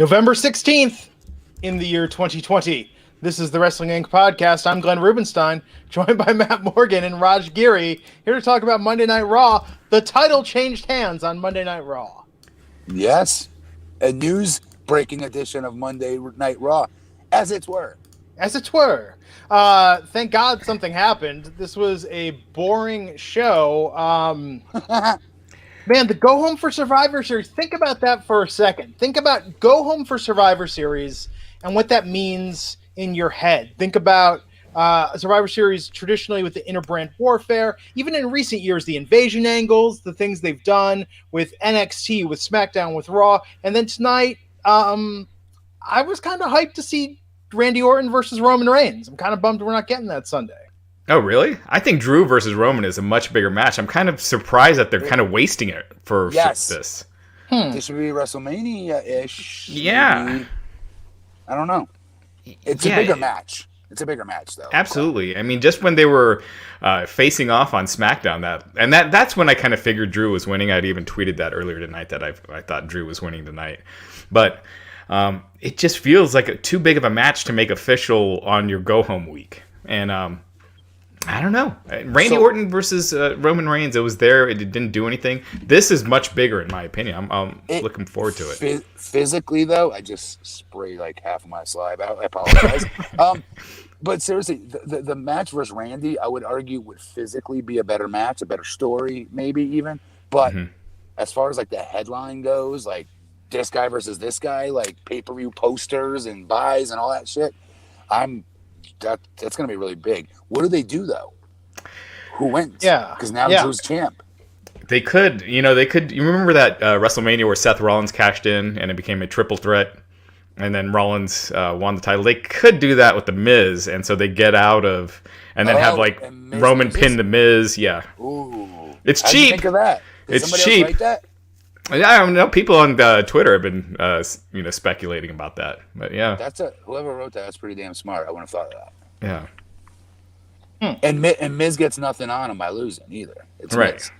November 16th in the year 2020. This is the Wrestling Inc. podcast. I'm Glenn Rubenstein, joined by Matt Morgan and Raj Giri, here to talk about Monday Night Raw. The title changed hands on Monday Night Raw. Yes, a news-breaking edition of Monday Night Raw, as it were. As it were. Thank God something happened. This was a boring show. Man, the Go Home for Survivor Series, think about that for a second. Think about Go Home for Survivor Series and what that means in your head. Think about Survivor Series traditionally with the interbrand warfare. Even in recent years, the invasion angles, the things they've done with NXT, with SmackDown, with Raw. And then tonight, I was kind of hyped to see Randy Orton versus Roman Reigns. I'm kind of bummed we're not getting that Sunday. Oh, really? I think Drew versus Roman is a much bigger match. I'm kind of surprised that they're kind of wasting it for this. This should be WrestleMania-ish. Yeah. Maybe. I don't know. It's a bigger match. It's a bigger match, though. Absolutely. I mean, just when they were facing off on SmackDown, that's when I kind of figured Drew was winning. I'd even tweeted that earlier tonight that I thought Drew was winning tonight. But it just feels like too big of a match to make official on your go-home week. And I don't know. Randy Orton versus Roman Reigns, it was there. It didn't do anything. This is much bigger, in my opinion. I'm looking forward to it. Physically, though, I just sprayed like half of my saliva out. I apologize. But seriously, the match versus Randy, I would argue, would physically be a better match, a better story, maybe even. But as far as like the headline goes, like this guy versus this guy, like pay-per-view posters and buys and all that shit, that's going to be really big. What do they do, though? Who wins? Yeah. Because now Drew's champ. They could. You remember that WrestleMania where Seth Rollins cashed in and it became a triple threat, and then Rollins won the title? They could do that with The Miz, and so they get out of, and then have like Roman pin The Miz. Yeah. Ooh. It's How'd cheap. You think of that? Did it's cheap. Else write that? I don't know. People on Twitter have been speculating about that, but yeah. Whoever wrote that, that's pretty damn smart. I wouldn't have thought of that. Yeah. And Miz gets nothing on him by losing either. It's right. Miz.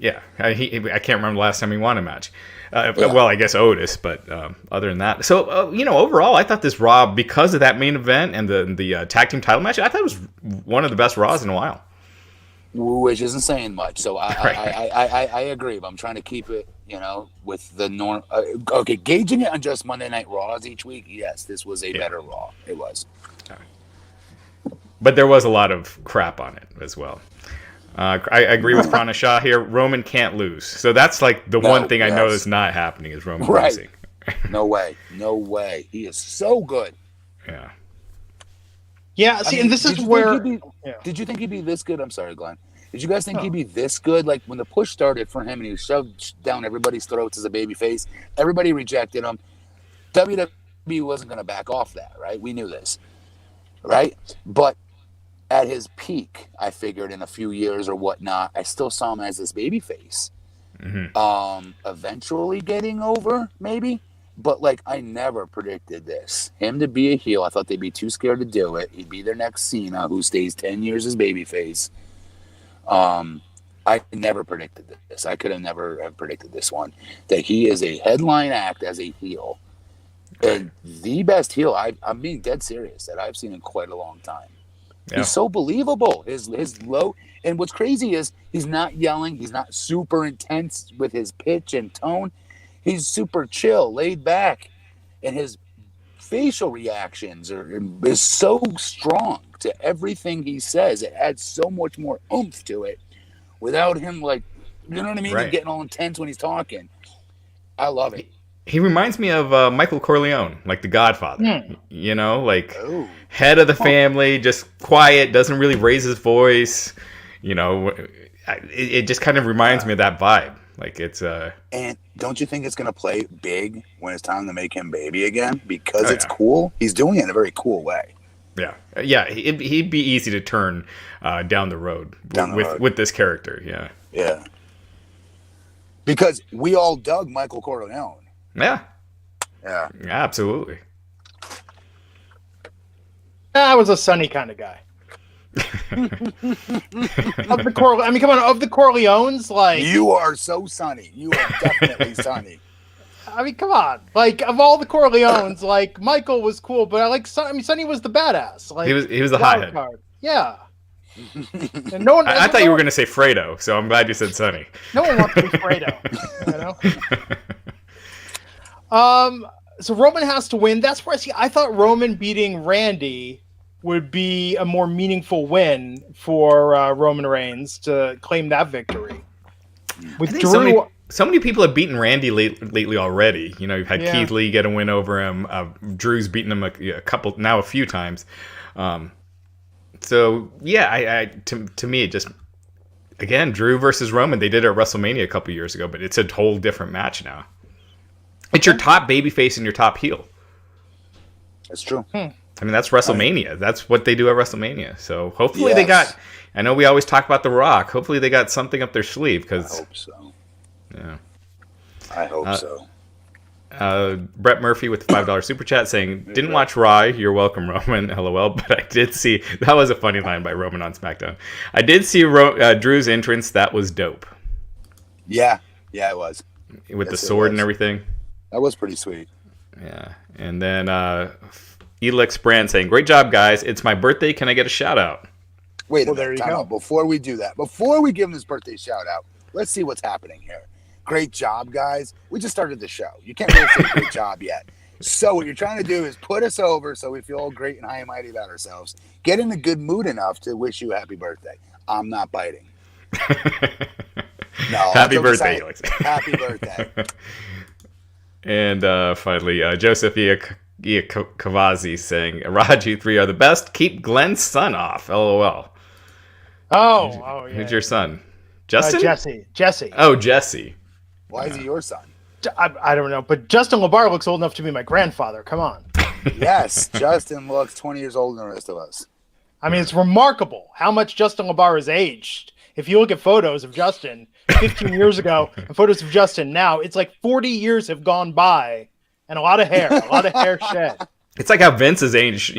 Yeah. I can't remember the last time he won a match. Well, I guess Otis, but other than that. So, overall, I thought this Raw, because of that main event and the tag team title match, I thought it was one of the best Raws in a while. Which isn't saying much. So I agree, but I'm trying to keep it, with the norm. Okay, gauging it on just Monday Night Raws each week, yes, this was a better Raw. It was. But there was a lot of crap on it as well. I agree with Prana Shah here. Roman can't lose. So that's like the one thing I know is not happening is Roman losing. No way. He is so good. Yeah. Yeah, see, and this is where... Did you think he'd be this good? I'm sorry, Glenn. Did you guys think he'd be this good? Like, when the push started for him and he was shoved down everybody's throats as a babyface, everybody rejected him. WWE wasn't going to back off that, right? We knew this, right? But at his peak, I figured in a few years or whatnot, I still saw him as this babyface. Eventually getting over, maybe. But, I never predicted this. Him to be a heel, I thought they'd be too scared to do it. He'd be their next Cena, who stays 10 years as babyface. I never predicted this. I could have never have predicted this one. That he is a headline act as a heel. And the best heel, I'm being dead serious, that I've seen in quite a long time. Yeah. He's so believable. His low... And what's crazy is he's not yelling. He's not super intense with his pitch and tone. He's super chill, laid back, and his facial reactions is so strong to everything he says. It adds so much more oomph to it without him, you know what I mean? Right. Getting all intense when he's talking. I love it. He reminds me of Michael Corleone, like The Godfather. Head of the family, just quiet, doesn't really raise his voice. It just kind of reminds me of that vibe. And don't you think it's going to play big when it's time to make him baby again? Because it's cool. He's doing it in a very cool way. Yeah. Yeah. He'd be easy to turn down the road with this character. Yeah. Yeah. Because we all dug Michael Corleone. Yeah. Yeah. Absolutely. I was a Sunny kind of guy. Of the Corleones, You are so Sunny. You are definitely Sunny. I mean, come on. Like, of all the Corleones, like, Michael was cool, but I like Sonny was the badass. Like, He was the hothead. Yeah. And no one. I thought you were going to say Fredo, so I'm glad you said Sonny. No one wants to be Fredo. So Roman has to win. That's where I thought Roman beating Randy would be a more meaningful win for Roman Reigns to claim that victory. With Drew, so many people have beaten Randy lately already. You know, you've had Keith Lee get a win over him. Drew's beaten him a few times. So yeah, to me, it just, again, Drew versus Roman. They did it at WrestleMania a couple years ago, but it's a whole different match now. It's your top babyface and your top heel. That's true. I mean, that's WrestleMania. That's what they do at WrestleMania. So hopefully they got. I know we always talk about The Rock. Hopefully they got something up their sleeve. I hope so. Yeah. I hope so. Brett Murphy with the $5 super chat saying, "Didn't watch Raw. You're welcome, Roman. LOL." But I did see, that was a funny line by Roman on SmackDown. I did see Drew's entrance. That was dope. Yeah, it was with the sword and everything. That was pretty sweet. Yeah, and then Elix Brand saying, "Great job, guys. It's my birthday. Can I get a shout out?" Wait a minute. Time out. Before we do that, before we give him his birthday shout out, let's see what's happening here. Great job, guys. We just started the show. You can't really say great job yet. So what you're trying to do is put us over so we feel all great and high and mighty about ourselves. Get in a good mood enough to wish you a happy birthday. I'm not biting. No. Happy birthday, Elix. Happy birthday. And finally, Joseph Kavazi saying, "Raj, you three are the best. Keep Glenn's son off. LOL." Oh, yeah. Who's your son? Justin? Jesse. Oh, Jesse. Why is he your son? I don't know, but Justin LaBar looks old enough to be my grandfather. Come on. Yes, Justin looks 20 years older than the rest of us. I mean, it's remarkable how much Justin LaBar has aged. If you look at photos of Justin 15 years ago and photos of Justin now, it's like 40 years have gone by and a lot of hair shed. It's like how Vince has aged.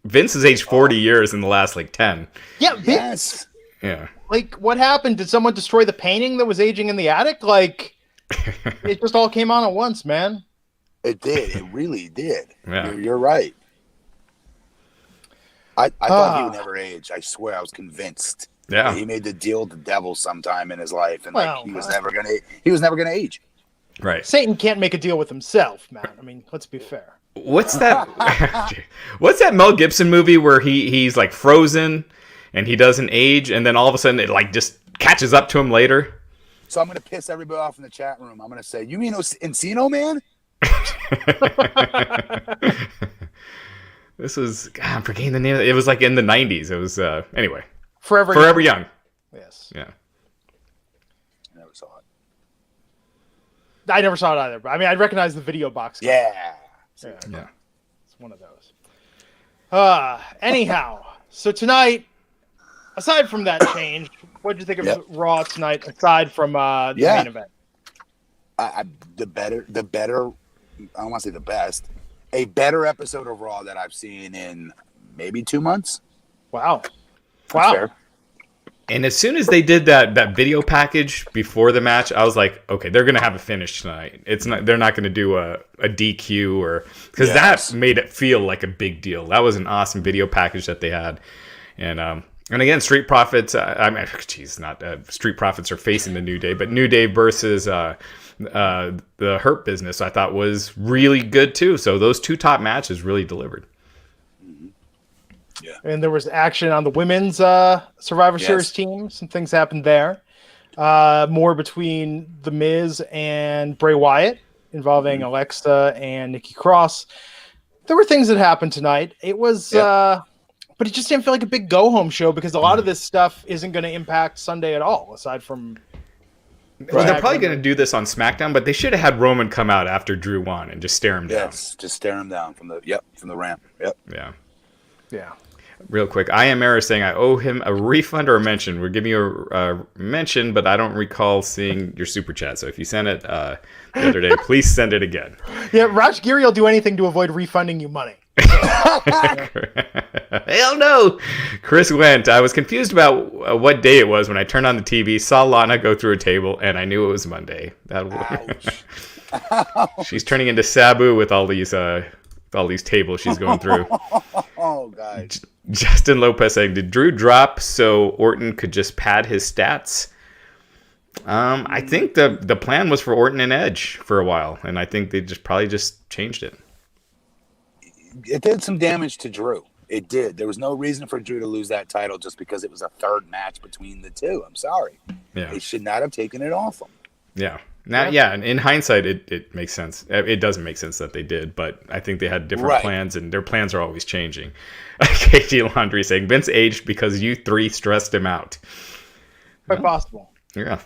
Vince has aged 40 years in the last 10. Yeah, Vince. Yeah. Like, what happened? Did someone destroy the painting that was aging in the attic? Like, it just all came on at once, man. It did. It really did. Yeah. You're right. I thought he would never age. I swear, I was convinced. Yeah. He made the deal with the devil sometime in his life, and he was never gonna age. Right. Satan can't make a deal with himself, man. I mean, let's be fair. What's that? What's that Mel Gibson movie where he's like frozen and he doesn't age, and then all of a sudden it just catches up to him later? So I'm gonna piss everybody off in the chat room. I'm gonna say, "You mean Encino Man?" This was, God, I'm forgetting the name. It was in the 90s. It was anyway. Forever Young. Yes. Yeah. I never saw it. I never saw it either, but I mean, I recognize the video box. Yeah. It's one of those. Anyhow, so tonight, aside from that change, what did you think of Raw tonight? Aside from the main event, the better. I don't want to say the best. A better episode of Raw that I've seen in maybe 2 months. Wow. Fair. And as soon as they did that video package before the match, I was like, okay, they're gonna have a finish tonight. They're not gonna do a DQ or, because that made it feel like a big deal. That was an awesome video package that they had, and again, Street Profits. Street Profits are facing the New Day, but New Day versus the Hurt Business, I thought was really good too. So those two top matches really delivered. Yeah. And there was action on the women's Survivor Series team. Some things happened there. More between The Miz and Bray Wyatt involving Alexa and Nikki Cross. There were things that happened tonight. It was, but it just didn't feel like a big go-home show because a lot of this stuff isn't going to impact Sunday at all, aside from... Well, they're probably going to do this on SmackDown, but they should have had Roman come out after Drew won and just stare him down. Yes, just stare him down from the ramp. Yep. Yeah. Real quick, I am Era saying I owe him a refund or a mention. We're giving you a mention, but I don't recall seeing your super chat. So if you sent it the other day, please send it again. Yeah, Raj Giri will do anything to avoid refunding you money. Hell no! Chris went. I was confused about what day it was when I turned on the TV, saw Lana go through a table, and I knew it was Monday. Ouch. She's turning into Sabu with all these tables she's going through. Oh, God. Justin Lopez saying, did Drew drop so Orton could just pad his stats? I think the plan was for Orton and Edge for a while, and I think they probably just changed it. It did some damage to Drew. It did. There was no reason for Drew to lose that title just because it was a third match between the two. I'm sorry. Yeah. They should not have taken it off him. Yeah. And in hindsight, it makes sense. It doesn't make sense that they did, but I think they had different plans, and their plans are always changing. KG Laundry saying, Vince aged because you three stressed him out. Quite possible. Yeah.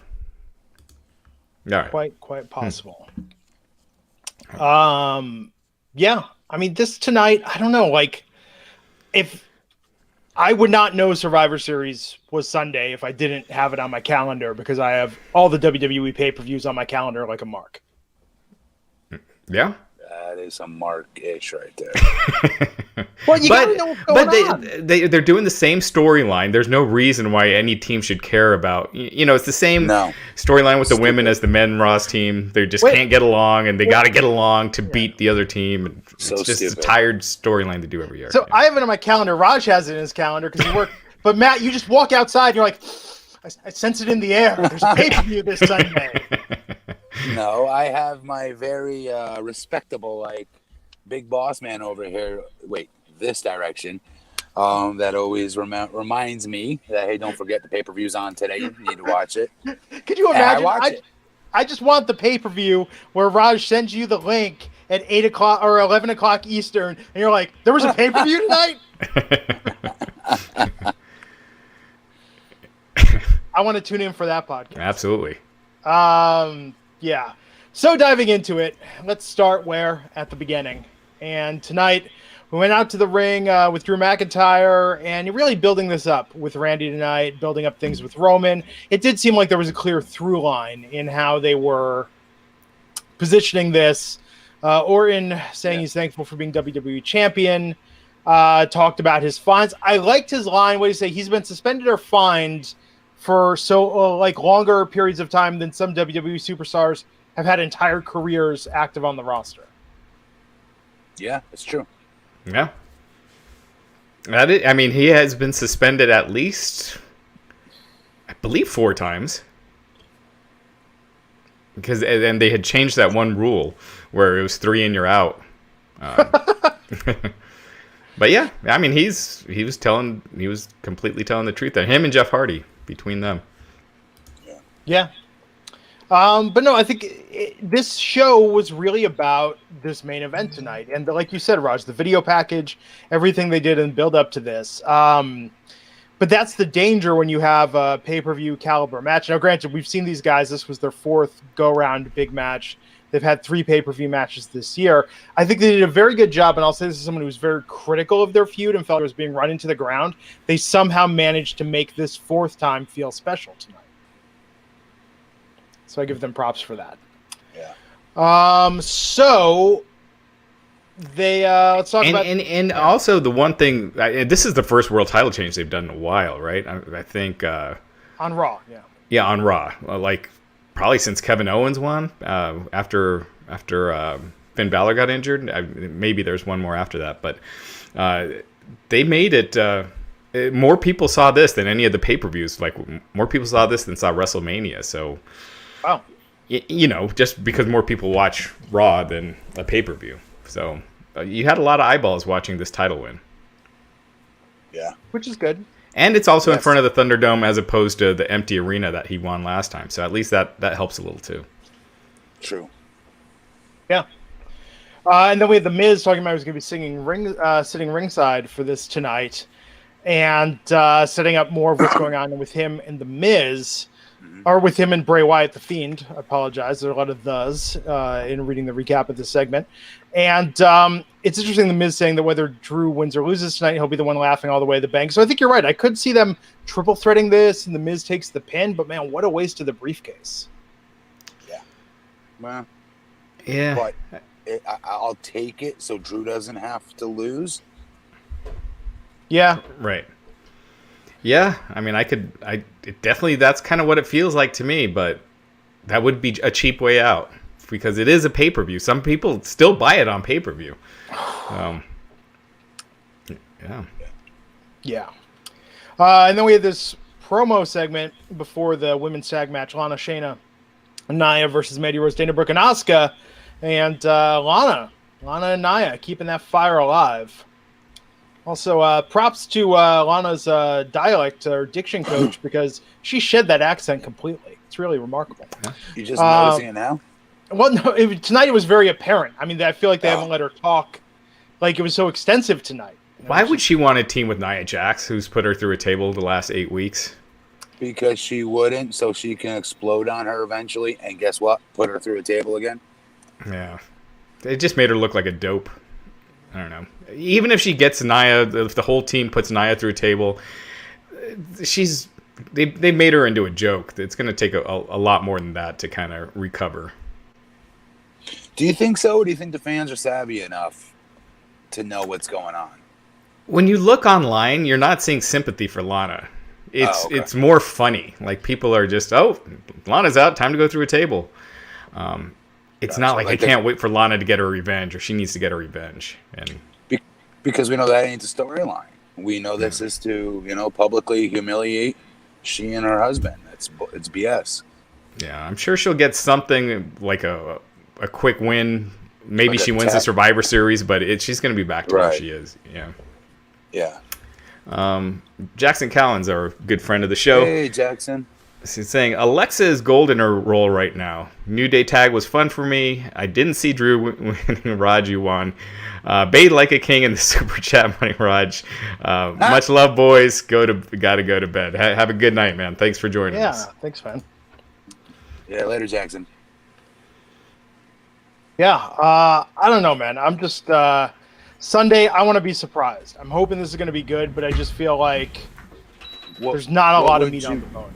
All right. Quite possible. Yeah. I mean, this tonight, I don't know, like, if I would not know Survivor Series was Sunday if I didn't have it on my calendar, because I have all the WWE pay-per-views on my calendar like a mark. Yeah. That is a mark-ish right there. Well, you gotta know what's going on. They're doing the same storyline. There's no reason why any team should care about. It's the same storyline with the women as the men Raw's team. They just can't get along, and they got to get along to beat the other team. It's just a tired storyline to do every year. So I have it on my calendar. Raj has it in his calendar because he worked. But Matt, you just walk outside and you're like, I sense it in the air. There's a pay-per-view this Sunday. No, I have my very respectable, like, big boss man over here. Wait, this direction. That always reminds me that, hey, don't forget the pay-per-view's on today. You need to watch it. Could you imagine? I just want the pay-per-view where Raj sends you the link at 8 o'clock or 11 o'clock Eastern, and you're like, there was a pay-per-view tonight? I want to tune in for that podcast. Absolutely. Yeah. So diving into it, let's start at the beginning. And tonight, we went out to the ring with Drew McIntyre, and you're really building this up with Randy tonight, building up things with Roman. It did seem like there was a clear through line in how they were positioning this. Orton saying he's thankful for being WWE champion, talked about his fines. I liked his line. What did he say? He's been suspended or fined for longer periods of time than some WWE superstars have had entire careers active on the roster. Yeah, it's true. Yeah. I mean, he has been suspended at least, I believe, 4 times. Because and they had changed that one rule where it was 3 and you're out. But yeah, I mean, he was completely telling the truth there. Him and Jeff Hardy, between them. Yeah. But no, I think this show was really about this main event tonight. And like you said, Raj, the video package, everything they did and build up to this. But that's the danger when you have a pay-per-view caliber match. Now, granted, we've seen these guys. This was their 4th go-round big match. They've had 3 pay-per-view matches this year. I think they did a very good job, and I'll say this is someone who was very critical of their feud and felt it was being run into the ground. They somehow managed to make this 4th time feel special tonight. So I give them props for that. Yeah. So they let's talk about and also the one thing. This is the first world title change they've done in a while, right? I think on Raw. Yeah. Yeah, on Raw. Like probably since Kevin Owens won after Finn Balor got injured. Maybe there's one more after that, but they made it. More people saw this than any of the pay-per-views. Like more people saw this than saw WrestleMania. So. Wow. Just because more people watch Raw than a pay-per-view. So you had a lot of eyeballs watching this title win. Yeah. Which is good. And it's also in front of the Thunderdome as opposed to the empty arena that he won last time. So at least that helps a little too. True. Yeah. And then we had The Miz talking about he was going to be sitting ringside for this tonight and setting up more of what's going on with him and The Miz. Or with him and Bray Wyatt, the Fiend. I apologize. There are a lot of thes in reading the recap of this segment. And it's interesting, The Miz saying that whether Drew wins or loses tonight, he'll be the one laughing all the way to the bank. So I think you're right. I could see them triple threading this, and The Miz takes the pin. But, man, what a waste of the briefcase. Yeah. Well. Yeah. But I'll take it so Drew doesn't have to lose. Yeah. Right. Yeah. I mean, definitely, that's kind of what it feels like to me, but that would be a cheap way out because it is a pay-per-view. Some people still buy it on pay-per-view. Yeah. Yeah. And then we had this promo segment before the women's tag match, Lana, Shayna, Nia versus Mandy Rose, Dana Brooke, and Asuka. And Lana and Nia keeping that fire alive. Also, props to Lana's dialect or diction coach because she shed that accent completely. It's really remarkable. You just noticing it now? Well, no, tonight it was very apparent. I mean, I feel like they haven't let her talk. Like, it was so extensive tonight. Why would she want to team with Nia Jax, who's put her through a table the last 8 weeks? Because she wouldn't, so she can explode on her eventually. And guess what? Put her through a table again. Yeah. It just made her look like a dope. I don't know. Even if she gets Nia, if the whole team puts Nia through a table, they made her into a joke. It's going to take a lot more than that to kind of recover. Do you think so? Or do you think the fans are savvy enough to know what's going on? When you look online, you're not seeing sympathy for Lana. It's more funny. Like, people are just, Lana's out, time to go through a table. It's not like I can't wait for Lana to get her revenge, or she needs to get her revenge. And because we know that ain't the storyline. We know this is to, publicly humiliate she and her husband. It's BS. Yeah, I'm sure she'll get something like a quick win. Maybe like she wins the Survivor Series, but she's going to be back to where she is. Yeah. Yeah. Jackson Collins, our good friend of the show. Hey, Jackson. He's saying, Alexa is gold in her role right now. New Day tag was fun for me. I didn't see Drew winning. Raj, you won. Bade like a king in the super chat money, Raj. Much love, boys. Gotta go to bed. Have a good night, man. Thanks for joining us. Yeah, thanks, man. Yeah, later, Jackson. Yeah, I don't know, man. I'm just Sunday. I want to be surprised. I'm hoping this is going to be good, but I just feel like there's not a lot of meat on the bone.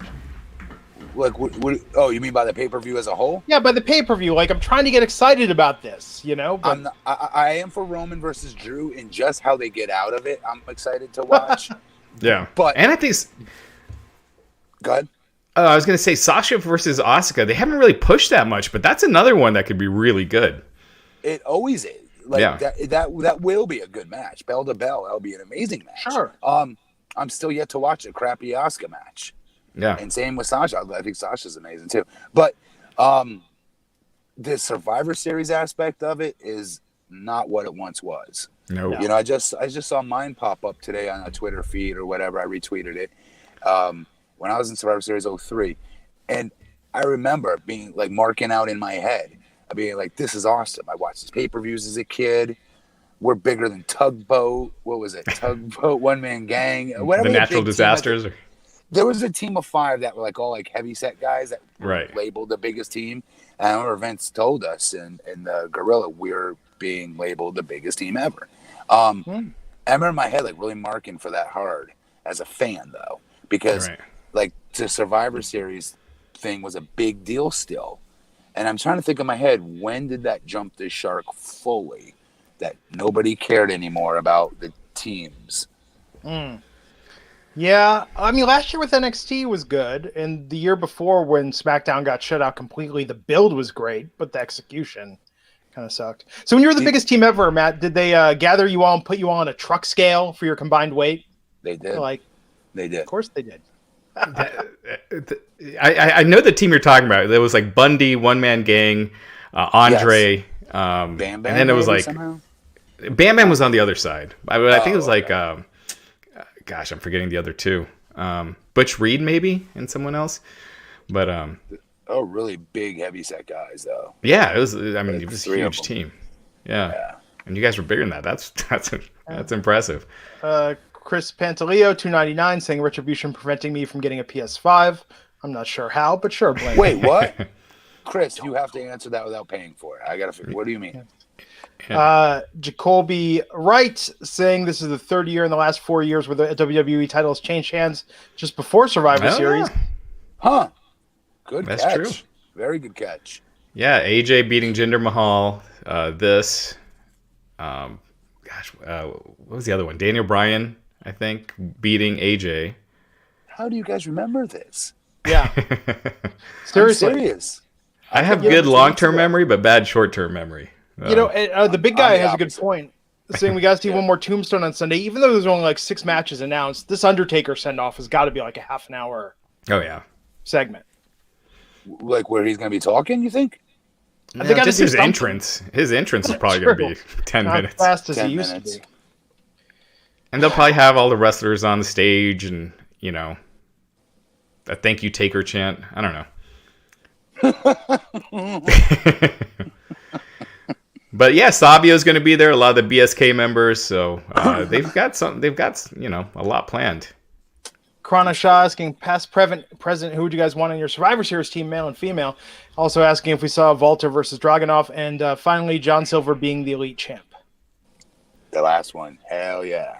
Like, you mean by the pay-per-view as a whole? Yeah, by the pay-per-view. Like, I'm trying to get excited about this, But I am for Roman versus Drew, and just how they get out of it, I'm excited to watch. Yeah, but and I think. Go ahead. I was going to say Sasha versus Asuka. They haven't really pushed that much, but that's another one that could be really good. It always is. That will be a good match. Bell to bell, that'll be an amazing match. Sure. I'm still yet to watch a crappy Asuka match. Yeah. And same with Sasha. I think Sasha's amazing too. But the Survivor Series aspect of it is not what it once was. No. I just saw mine pop up today on a Twitter feed or whatever. I retweeted it. When I was in Survivor Series 03. And I remember being like marking out in my head, being like, this is awesome. I watched these pay-per-views as a kid. We're bigger than Tugboat. What was it? Tugboat, One Man Gang. Whatever the natural disasters. There was a team of 5 that were like all like heavy set guys that were labeled the biggest team. And I remember Vince told us in the Gorilla, we're being labeled the biggest team ever. I remember in my head like really marking for that hard as a fan though, because like the Survivor Series thing was a big deal still. And I'm trying to think in my head, when did that jump the shark fully that nobody cared anymore about the teams? Yeah, I mean, last year with NXT was good, and the year before when SmackDown got shut out completely, the build was great, but the execution kind of sucked. So when you were the biggest team ever, Matt, did they gather you all and put you all on a truck scale for your combined weight? They did. They did. Of course they did. I know the team you're talking about. There was like Bundy, One Man Gang, Andre, Bam Bam, and then it was like somehow? Bam Bam was on the the other side. I think it was like, gosh, I'm forgetting the other two. Butch Reed maybe, and someone else. But really big heavy set guys though. Yeah, it was. I mean, it was a huge team. Yeah, and you guys were bigger than that. That's impressive. Chris Pantaleo, $2.99, saying Retribution preventing me from getting a PS5. I'm not sure how, but sure. Blame Wait, what? Chris, you have to answer that without paying for it. I gotta figure. What do you mean? Jacoby Wright saying this is the third year in the last 4 years where the WWE title has changed hands just before Survivor Series. Huh. Good That's catch. True. Very good catch. Yeah, AJ beating Jinder Mahal. What was the other one? Daniel Bryan, I think, beating AJ. How do you guys remember this? Yeah. I'm Seriously. serious. I have can't good remember long-term 2 weeks ago. memory, but bad short-term memory. The big guy I'm the has a good opposite. point, saying we got to see one more Tombstone on Sunday. Even though there's only like 6 matches announced, this Undertaker send-off has got to be like a half an hour Oh yeah, segment. Like where he's going to be talking, you think? They gotta just do his something. entrance. His entrance is probably going to be 10 Not minutes. as fast as 10 he used minutes. to be. And they'll probably have all the wrestlers on the stage and, a thank you Taker chant. I don't know. But yeah, Sabio's going to be there. A lot of the BSK members. So they've got a lot planned. Krana Shah asking past, present, who would you guys want on your Survivor Series team, male and female? Also asking if we saw Walter versus Dragunov. And finally, John Silver being the Elite Champ. The last one. Hell yeah.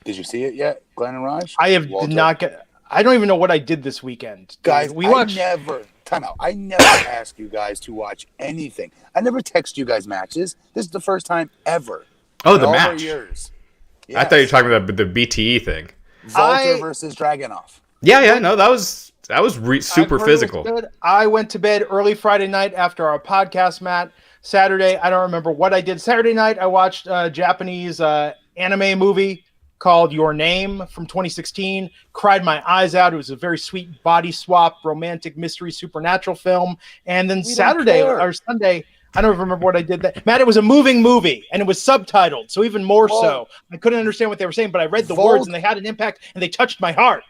Did you see it yet, Glenn and Raj? I have Walter? did not get. I don't even know what I did this weekend. Guys, we watched. I never ask you guys to watch anything. I never text you guys matches. This is the first time ever. Oh, in the all our match. Years. I thought you were talking about the BTE thing. Walter versus Dragunov. Yeah, no, that was super physical. Good. I went to bed early Friday night after our podcast, Matt. Saturday, I don't remember what I did. Saturday night, I watched a Japanese anime movie called Your Name from 2016. Cried my eyes out. It was a very sweet body swap, romantic mystery, supernatural film. And then Saturday or Sunday, I don't remember what I did. Matt, it was a moving movie, and it was subtitled, so even more so. I couldn't understand what they were saying, but I read the words, and they had an impact, and they touched my heart.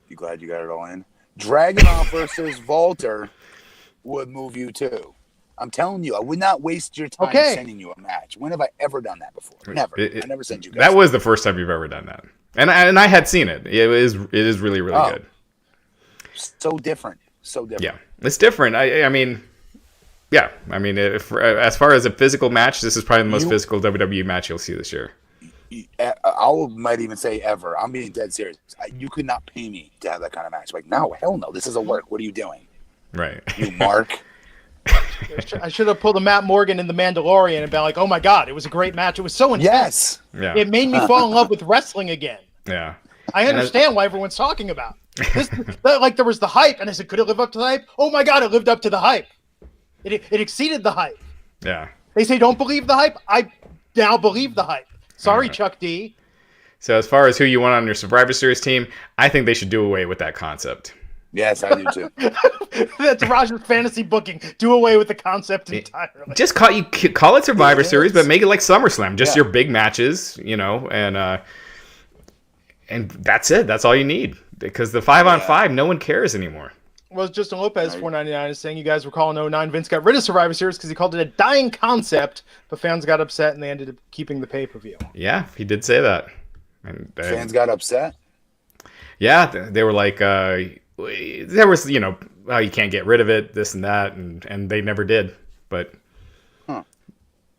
You glad you got it all in? Dragunov versus Walter would move you too. I'm telling you, I would not waste your time sending you a match. When have I ever done that before? Never. I never sent you guys. That was the first time you've ever done that, and I had seen it. It is really good. So different. Yeah, it's different. I mean, as far as a physical match, this is probably the most physical WWE match you'll see this year. I might even say ever. I'm being dead serious. You could not pay me to have that kind of match. Like, no, hell no. This is a work. What are you doing? Right. You mark. I should have pulled a Matt Morgan in The Mandalorian and been like, oh my God, it was a great match. It was so intense. Yes. Yeah. It made me fall in love with wrestling again. Yeah. I understand why everyone's talking about this. Like there was the hype, and I said, could it live up to the hype? Oh my God, it lived up to the hype. It exceeded the hype. Yeah. They say don't believe the hype. I now believe the hype. Sorry, Chuck D. So as far as who you want on your Survivor Series team, I think they should do away with that concept. Yes, I do too. That's Raj's fantasy booking. Do away with the concept entirely. Just call it Survivor Series, but make it like SummerSlam. Just your big matches, and that's it. That's all you need. Because the 5-on-5, no one cares anymore. Well, Justin Lopez, $4.99, is saying you guys were calling 09. Vince got rid of Survivor Series because he called it a dying concept, but fans got upset and they ended up keeping the pay-per-view. Yeah, he did say that. And fans got upset? Yeah, they were like, there was, you can't get rid of it, this and that, and they never did. But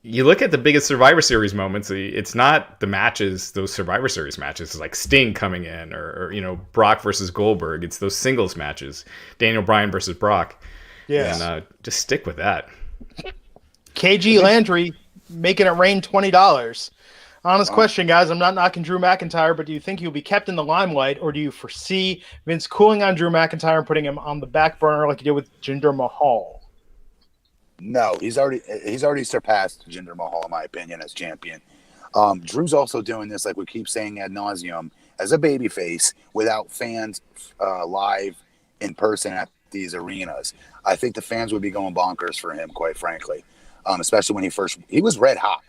you look at the biggest Survivor Series moments, it's not the matches, those Survivor Series matches. It's like Sting coming in or Brock versus Goldberg. It's those singles matches. Daniel Bryan versus Brock. Yes. And just stick with that. KG Landry making it rain $20. Honest question, guys. I'm not knocking Drew McIntyre, but do you think he'll be kept in the limelight, or do you foresee Vince cooling on Drew McIntyre and putting him on the back burner like he did with Jinder Mahal? No, he's already surpassed Jinder Mahal, in my opinion, as champion. Drew's also doing this, like we keep saying ad nauseum, as a babyface without fans live in person at these arenas. I think the fans would be going bonkers for him, quite frankly, especially when he was red hot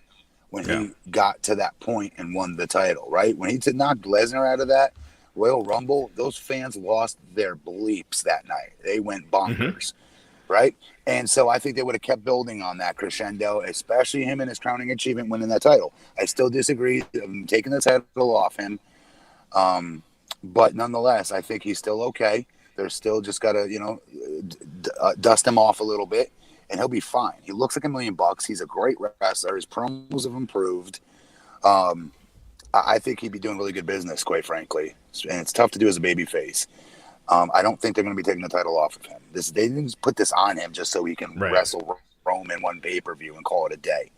when he got to that point and won the title, right? When he knocked Lesnar out of that Royal Rumble, those fans lost their bleeps that night. They went bonkers, right? And so I think they would have kept building on that crescendo, especially him and his crowning achievement winning that title. I still disagree taking the title off him. But nonetheless, I think he's still okay. They're still just got to, dust him off a little bit, and he'll be fine. He looks like $1 million. He's a great wrestler. His promos have improved. I think he'd be doing really good business, quite frankly. And it's tough to do as a babyface. I don't think they're going to be taking the title off of him. They didn't put this on him just so he can wrestle Roman one pay-per-view and call it a day.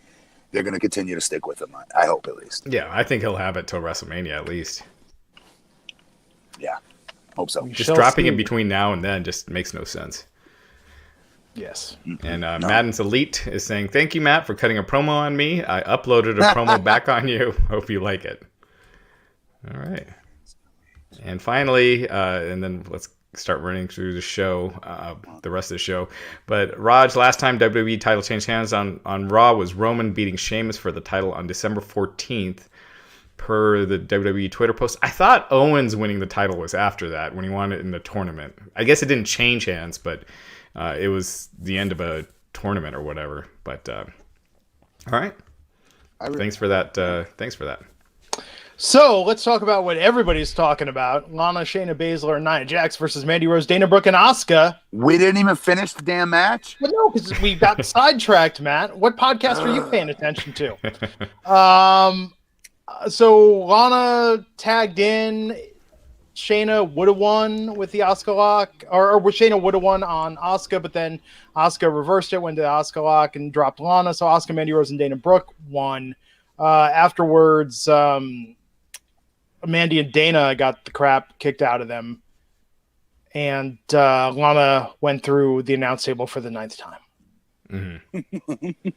They're going to continue to stick with him. I hope, at least. Yeah, I think he'll have it till WrestleMania at least. Yeah, hope so. Just dropping it between now and then just makes no sense. Yes. And Madden's Elite is saying, thank you, Matt, for cutting a promo on me. I uploaded a promo back on you. Hope you like it. All right. And finally, and then let's start running through the show, the rest of the show. But Raj, last time WWE title changed hands on Raw was Roman beating Sheamus for the title on December 14th, per the WWE Twitter post. I thought Owens winning the title was after that, when he won it in the tournament. I guess it didn't change hands, but it was the end of a tournament or whatever. But all right. Thanks for that. So let's talk about what everybody's talking about. Lana, Shayna Baszler, and Nia Jax versus Mandy Rose, Dana Brooke, and Asuka. We didn't even finish the damn match? Well, no, because we got sidetracked, Matt. What podcast are you paying attention to? So Lana tagged in. Shayna would have won with the Asuka lock, or Shayna would have won on Asuka, but then Asuka reversed it, went to the Asuka lock, and dropped Lana. So Asuka, Mandy Rose, and Dana Brooke won. Afterwards, Mandy and Dana got the crap kicked out of them, and Lana went through the announce table for the 9th time. Mm-hmm.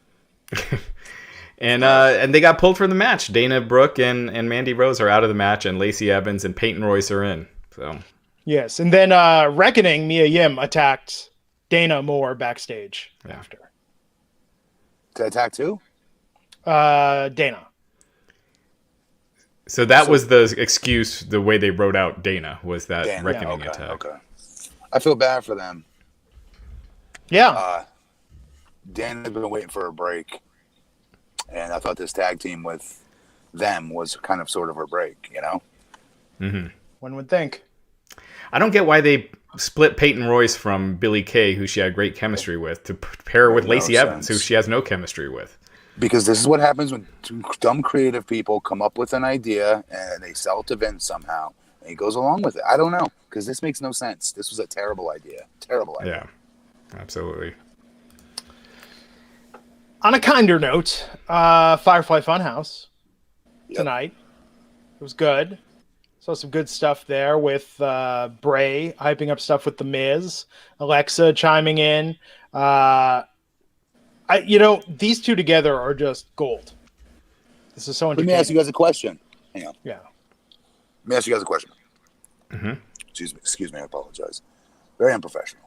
And they got pulled from the match. Dana Brooke and Mandy Rose are out of the match, and Lacey Evans and Peyton Royce are in. So yes, and then Reckoning, Mia Yim attacked Dana more backstage after. To attack who? Dana. So that was the excuse, the way they wrote out Dana, was that Dana. Reckoning attack. Okay. I feel bad for them. Yeah. Dana's been waiting for a break. And I thought this tag team with them was kind of sort of her break, you know? Mm-hmm. One would think. I don't get why they split Peyton Royce from Billie Kay, who she had great chemistry with, to pair her with Lacey Evans, who she has no chemistry with. Because this is what happens when dumb creative people come up with an idea and they sell it to Vince somehow. And he goes along with it. I don't know, because this makes no sense. This was a terrible idea. Terrible idea. Yeah, absolutely. On a kinder note, Firefly Funhouse tonight. It was good. Saw some good stuff there with Bray hyping up stuff with The Miz, Alexa chiming in. These two together are just gold. This is so entertaining. Let me ask you guys a question. Hang on. Yeah. Let me ask you guys a question. Mm-hmm. Excuse me, I apologize. Very unprofessional.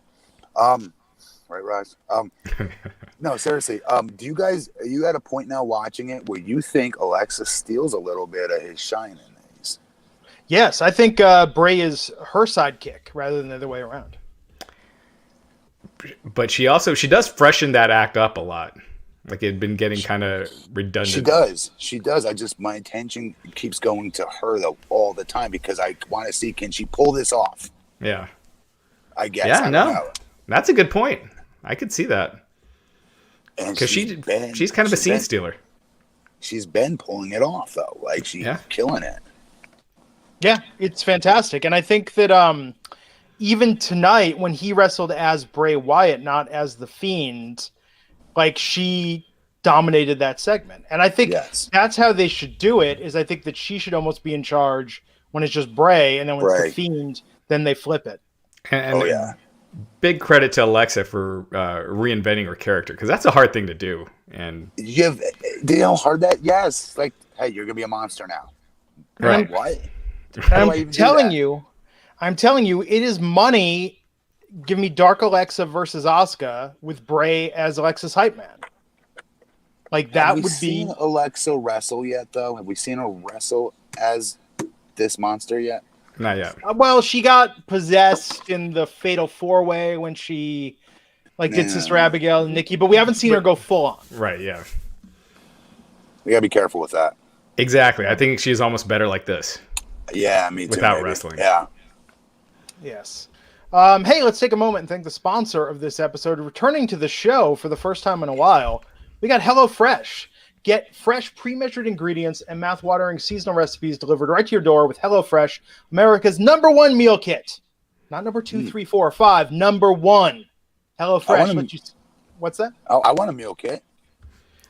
Right, Raj? No, seriously. Do you guys, are you at a point now watching it where you think Alexa steals a little bit of his shine in these? Yes, I think Bray is her sidekick rather than the other way around. But she does freshen that act up a lot. Like, it had been getting kind of redundant. She does. My attention keeps going to her though all the time because I want to see, can she pull this off? Yeah. I guess. Yeah, no. That's a good point. I could see that. Because she's kind of a scene stealer. She's been pulling it off though. Like she's killing it. Yeah, it's fantastic. And I think that even tonight when he wrestled as Bray Wyatt, not as The Fiend, like she dominated that segment. And I think that's how they should do it, is I think that she should almost be in charge when it's just Bray, and then when it's The Fiend, then they flip it. And big credit to Alexa for reinventing her character, because that's a hard thing to do. And do you know how hard that? Yes. Like, hey, you're gonna be a monster now. Right. What? I'm telling you, it is money. Give me Dark Alexa versus Asuka with Bray as Alexa's hype man. Like that would be. Have we seen Alexa wrestle yet, though? Have we seen her wrestle as this monster yet? Not yet. Well, she got possessed in the Fatal 4-Way when she did Sister Abigail and Nikki, but we haven't seen her go full on. Right, yeah. We gotta be careful with that. Exactly. I think she's almost better like this. Yeah, me too. Without wrestling. Yeah. Yes. Hey, let's take a moment and thank the sponsor of this episode. Returning to the show for the first time in a while, we got HelloFresh. Get fresh, pre-measured ingredients and mouth-watering seasonal recipes delivered right to your door with HelloFresh, America's #1 meal kit. Not number 2, 3, 4, or 5. Number 1. HelloFresh. What's that? I want a meal kit.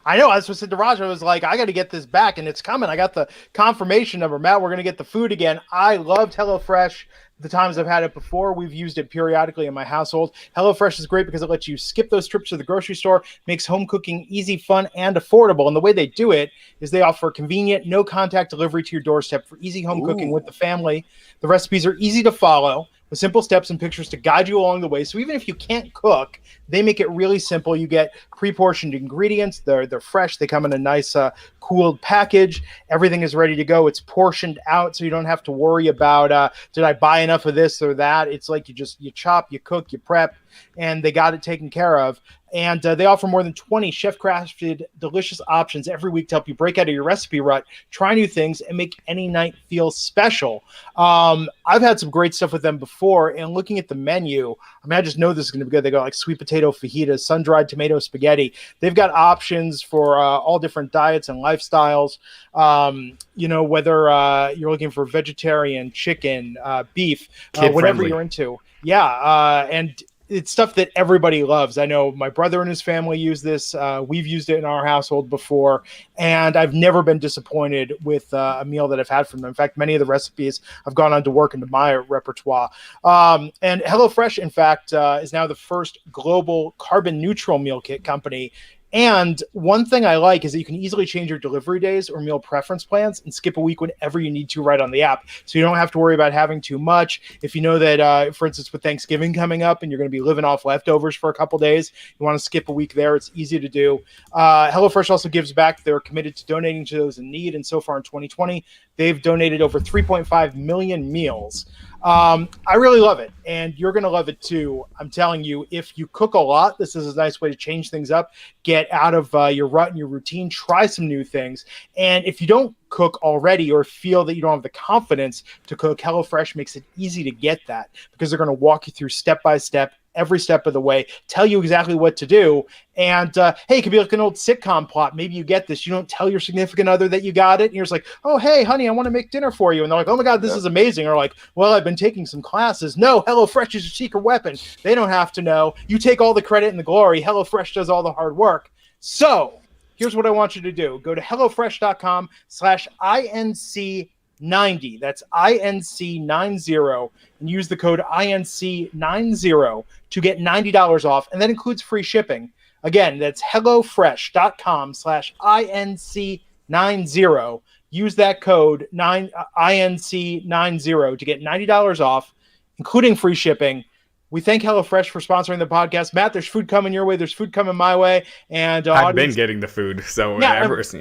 I know. I was supposed to Raj. I was like, I got to get this back, and it's coming. I got the confirmation number. Matt, we're going to get the food again. I loved HelloFresh. The times I've had it before, we've used it periodically in my household. HelloFresh is great because it lets you skip those trips to the grocery store, makes home cooking easy, fun, and affordable. And the way they do it is they offer convenient, no-contact delivery to your doorstep for easy home cooking with the family. The recipes are easy to follow, with simple steps and pictures to guide you along the way. So even if you can't cook, they make it really simple. You get pre-portioned ingredients. They're fresh. They come in a nice cooled package. Everything is ready to go. It's portioned out, so you don't have to worry about did I buy enough of this or that. It's like you chop, you cook, you prep, and they got it taken care of. And they offer more than 20 chef-crafted, delicious options every week to help you break out of your recipe rut, try new things, and make any night feel special. I've had some great stuff with them before, and looking at the menu, I mean, I just know this is going to be good. They got like sweet potato fajitas, sun-dried tomato spaghetti. They've got options for all different diets and lifestyles. Whether you're looking for vegetarian, chicken, beef, whatever you're into. Yeah, and it's stuff that everybody loves. I know my brother and his family use this. We've used it in our household before, and I've never been disappointed with a meal that I've had from them. In fact, many of the recipes have gone on to work into my repertoire. And HelloFresh, in fact, is now the first global carbon neutral meal kit company. And one thing I like is that you can easily change your delivery days or meal preference plans and skip a week whenever you need to right on the app. So you don't have to worry about having too much. If you know that, for instance, with Thanksgiving coming up and you're going to be living off leftovers for a couple days, you want to skip a week there. It's easy to do. HelloFresh also gives back. They're committed to donating to those in need. And so far in 2020, they've donated over 3.5 million meals. I really love it, and you're going to love it too. I'm telling you, if you cook a lot, this is a nice way to change things up, get out of your rut and your routine, try some new things. And if you don't cook already or feel that you don't have the confidence to cook, HelloFresh makes it easy to get that because they're going to walk you through step by step, every step of the way, tell you exactly what to do. And hey, it could be like an old sitcom plot. Maybe you get this. You don't tell your significant other that you got it. And you're just like, oh, hey, honey, I want to make dinner for you. And they're like, oh my God, this is amazing. Or like, well, I've been taking some classes. No, HelloFresh is your secret weapon. They don't have to know. You take all the credit and the glory. HelloFresh does all the hard work. So here's what I want you to do. Go to HelloFresh.com/INC90. That's INC90 and use the code INC90 to get $90 off. And that includes free shipping. Again, that's HelloFresh.com/INC90. Use that code INC90 to get $90 off, including free shipping. We thank HelloFresh for sponsoring the podcast. Matt, there's food coming your way. There's food coming my way. And I've been getting the food, so ever since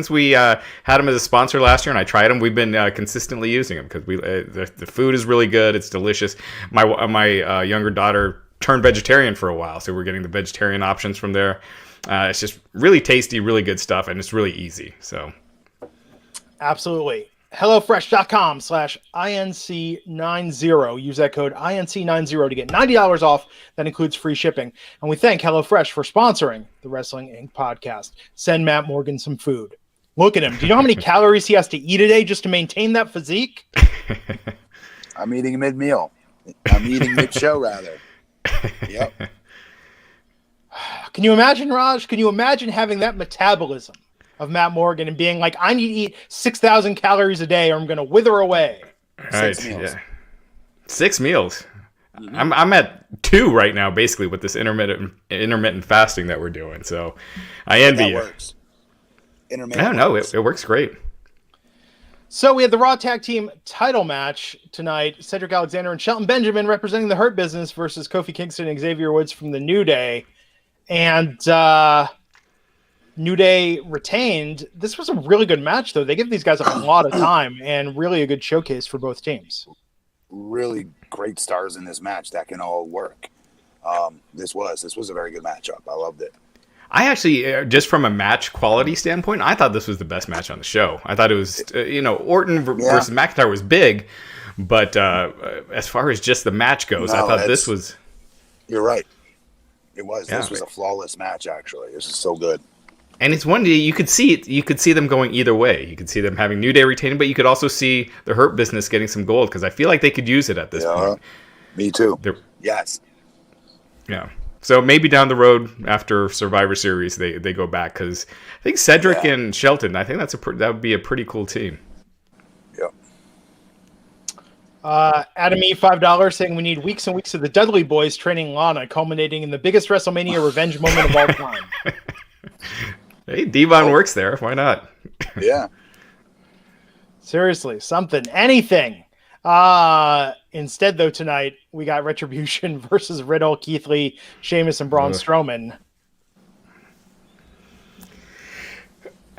we had them as a sponsor last year, and I tried them, we've been consistently using them because the food is really good. It's delicious. My younger daughter turned vegetarian for a while, so we're getting the vegetarian options from there. It's just really tasty, really good stuff, and it's really easy. So, absolutely. HelloFresh.com/INC90. Use that code INC90 to get $90 off. That includes free shipping. And we thank HelloFresh for sponsoring the Wrestling Inc. podcast. Send Matt Morgan some food. Look at him. Do you know how many calories he has to eat a day just to maintain that physique? I'm eating mid-meal. I'm eating mid-show, rather. Yep. Can you imagine, Raj? Can you imagine having that metabolism of Matt Morgan and being like, I need to eat 6,000 calories a day or I'm going to wither away? Right. 6 meals. Yeah. 6 meals. Mm-hmm. I'm at 2 right now, basically, with this intermittent fasting that we're doing. So I envy you. Works. No, it works great. So we had the Raw Tag Team title match tonight. Cedric Alexander and Shelton Benjamin representing the Hurt Business versus Kofi Kingston and Xavier Woods from the New Day. And New Day retained. This was a really good match, though. They give these guys a lot of time and really a good showcase for both teams. Really great stars in this match that can all work. This was a very good matchup. I loved it. I actually, just from a match quality standpoint, I thought this was the best match on the show. I thought it was, Orton versus McIntyre was big, but as far as just the match goes, I thought this was... You're right. It was. Yeah, this was a flawless match, actually. This is so good. And it's one day you could see it. You could see them going either way. You could see them having New Day retaining, but you could also see the Hurt Business getting some gold because I feel like they could use it at this point. Me too. Yes. Yeah. So maybe down the road after Survivor Series, they go back because I think Cedric and Shelton. I think that would be a pretty cool team. Yep. Adam E. $5 saying we need weeks and weeks of the Dudley Boys training Lana, culminating in the biggest WrestleMania revenge moment of all time. Hey, Devon works there. Why not? Yeah. Seriously, something, anything. Instead, though, tonight we got Retribution versus Riddle, Keith Lee, Sheamus, and Braun Strowman.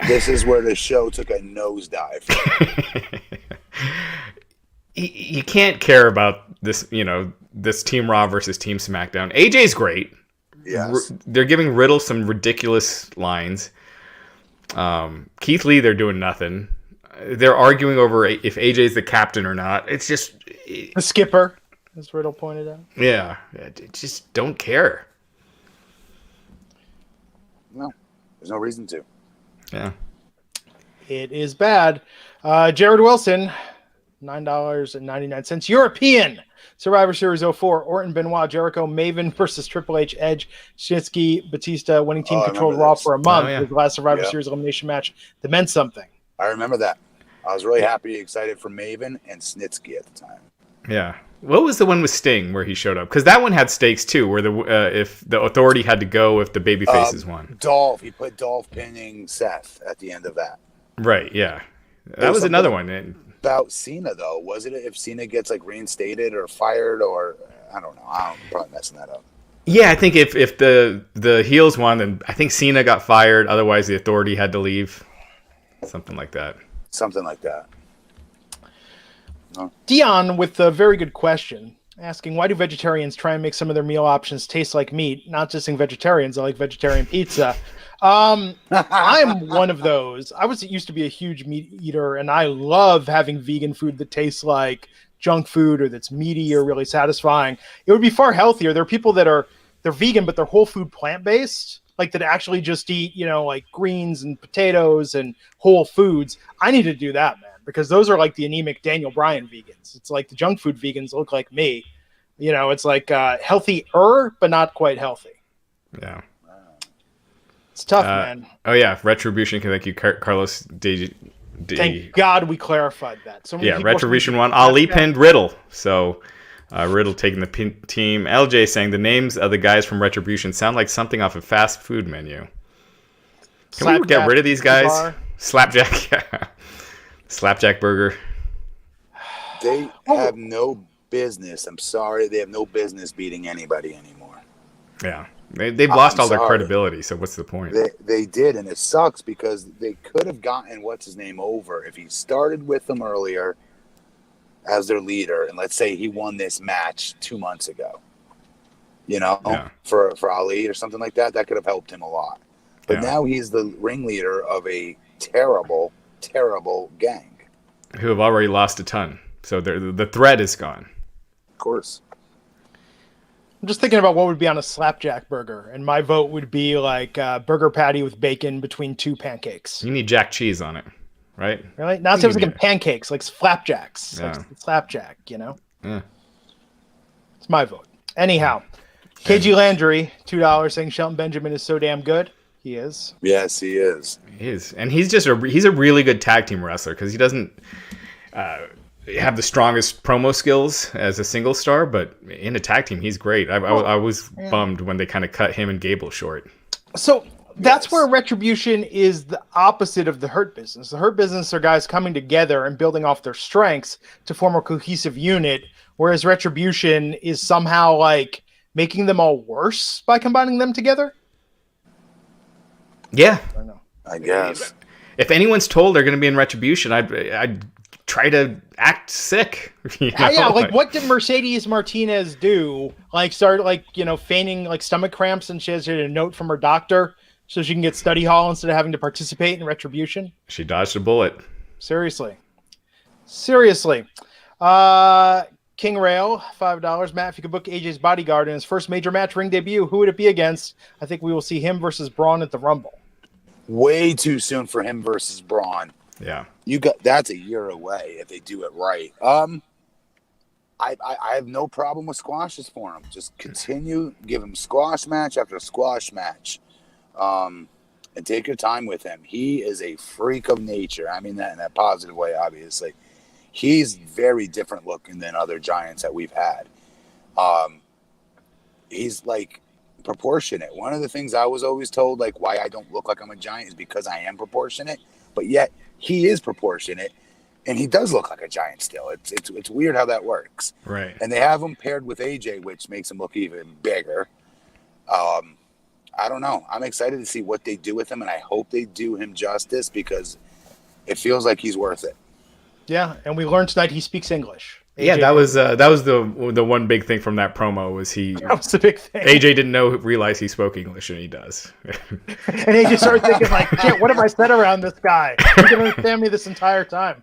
This is where the show took a nosedive. You can't care about this, this Team Raw versus Team SmackDown. AJ's great. Yes. They're giving Riddle some ridiculous lines. Keith Lee, they're doing nothing. They're arguing over if AJ's the captain or not. It's just the skipper, as Riddle pointed out. Yeah, just don't care. No, there's no reason to. Yeah, it is bad. Jared Wilson, $9.99. European Survivor Series 04, Orton, Benoit, Jericho, Maven versus Triple H, Edge, Shinsuke, Batista, winning team controlled Raw for a month. It was the last Survivor Series elimination match that meant something. I remember that. I was really happy, excited for Maven and Snitsky at the time. Yeah. What was the one with Sting where he showed up? Because that one had stakes too, where if the Authority had to go if the baby faces won. Dolph, he put Dolph pinning Seth at the end of that. Right. Yeah. That was another one. About Cena though, was it if Cena gets like reinstated or fired or I don't know. I'm probably messing that up. Yeah, I think if the heels won, then I think Cena got fired. Otherwise, the Authority had to leave. Something like that. Something like that. No. Dion with a very good question, asking why do vegetarians try and make some of their meal options taste like meat? Not just saying vegetarians, I like vegetarian pizza. I'm one of those. I used to be a huge meat eater, and I love having vegan food that tastes like junk food or that's meaty or really satisfying. It would be far healthier. There are people that they're vegan, but they're whole food plant-based, like that actually just eat, like greens and potatoes and whole foods. I need to do that, man, because those are like the anemic Daniel Bryan vegans. It's like the junk food vegans look like me. It's like healthier, but not quite healthy. Yeah. It's tough, man. Oh, yeah. Retribution. Thank you, Carlos. Thank God we clarified that. So Retribution won. Ali pinned Riddle. So Riddle taking the team. LJ saying the names of the guys from Retribution sound like something off a fast food menu. Can we get rid of these guys? Bar. Slapjack. Yeah. Slapjack Burger. They have no business. I'm sorry. They have no business beating anybody anymore. Yeah. They've lost all their credibility, so what's the point? They did, and it sucks because they could have gotten what's-his-name over if he started with them earlier as their leader, and let's say he won this match 2 months ago, for Ali or something like that. That could have helped him a lot. But now he's the ringleader of a terrible, terrible gang. Who have already lost a ton. So the thread is gone. Of course. I'm just thinking about what would be on a slapjack burger, and my vote would be like a burger patty with bacon between two pancakes. You need jack cheese on it, right? Really? Now I was thinking pancakes, like flapjacks. Yeah. Like slapjack, Yeah. It's my vote. Anyhow, KG Landry, $2, saying Shelton Benjamin is so damn good. He is. Yes, he is. He is. And he's just he's a really good tag team wrestler because he doesn't have the strongest promo skills as a single star, but in a tag team, he's great. I was bummed when they kind of cut him and Gable short. So that's where Retribution is the opposite of the Hurt Business. The Hurt Business are guys coming together and building off their strengths to form a cohesive unit, whereas Retribution is somehow like making them all worse by combining them together. Yeah. I guess. If anyone's told they're going to be in Retribution, I'd try to act sick. Like what did Mercedes Martinez do? Like start feigning like stomach cramps, and she has a note from her doctor so she can get study hall instead of having to participate in Retribution. She dodged a bullet. Seriously. King Rail, $5. Matt, if you could book AJ's bodyguard in his first major match ring debut, who would it be against? I think we will see him versus Braun at the Rumble. way too soon for him versus Braun. Yeah. That's a year away if they do it right. I have no problem with squashes for him. Just continue, give him squash match after squash match. And take your time with him. He is a freak of nature. I mean that in a positive way, obviously. He's very different looking than other giants that we've had. He's like proportionate. One of the things I was always told, like why I don't look like I'm a giant, is because I am proportionate. But yet he is proportionate, and he does look like a giant still. It's weird how that works. Right. And they have him paired with AJ, which makes him look even bigger. I don't know. I'm excited to see what they do with him, and I hope they do him justice because it feels like he's worth it. Yeah, and we learned tonight he speaks English. AJ, Yeah, that was the one big thing from that promo was that was the big thing. AJ didn't realize he spoke English, and he does. And AJ started thinking like, shit, what have I said around this guy? He didn't understand me this entire time.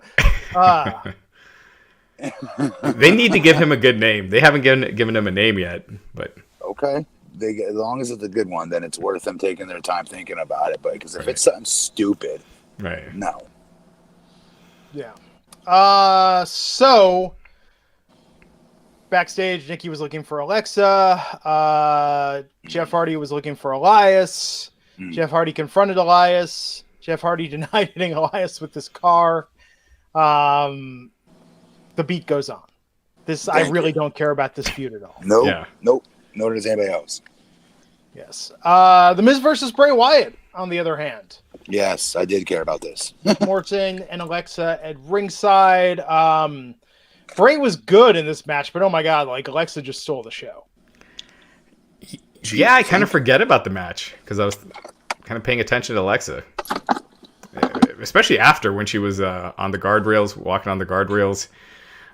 They need to give him a good name. They haven't given him a name yet, but okay. As long as it's a good one, then it's worth them taking their time thinking about it. But because if it's something stupid, right? No. Yeah. So backstage, Nikki was looking for Alexa. Jeff Hardy was looking for Elias. Jeff Hardy confronted Elias. Jeff Hardy denied hitting Elias with his car. The beat goes on. I really don't care about this feud at all. Nope. Yeah. Nope. Nor does anybody else. Yes. The Miz versus Bray Wyatt, on the other hand. Yes, I did care about this. Morton and Alexa at ringside. Bray was good in this match, but oh my god, like Alexa just stole the show. Yeah, I kind of forget about the match because I was kind of paying attention to Alexa, especially after when she was on the guardrails, walking on the guardrails.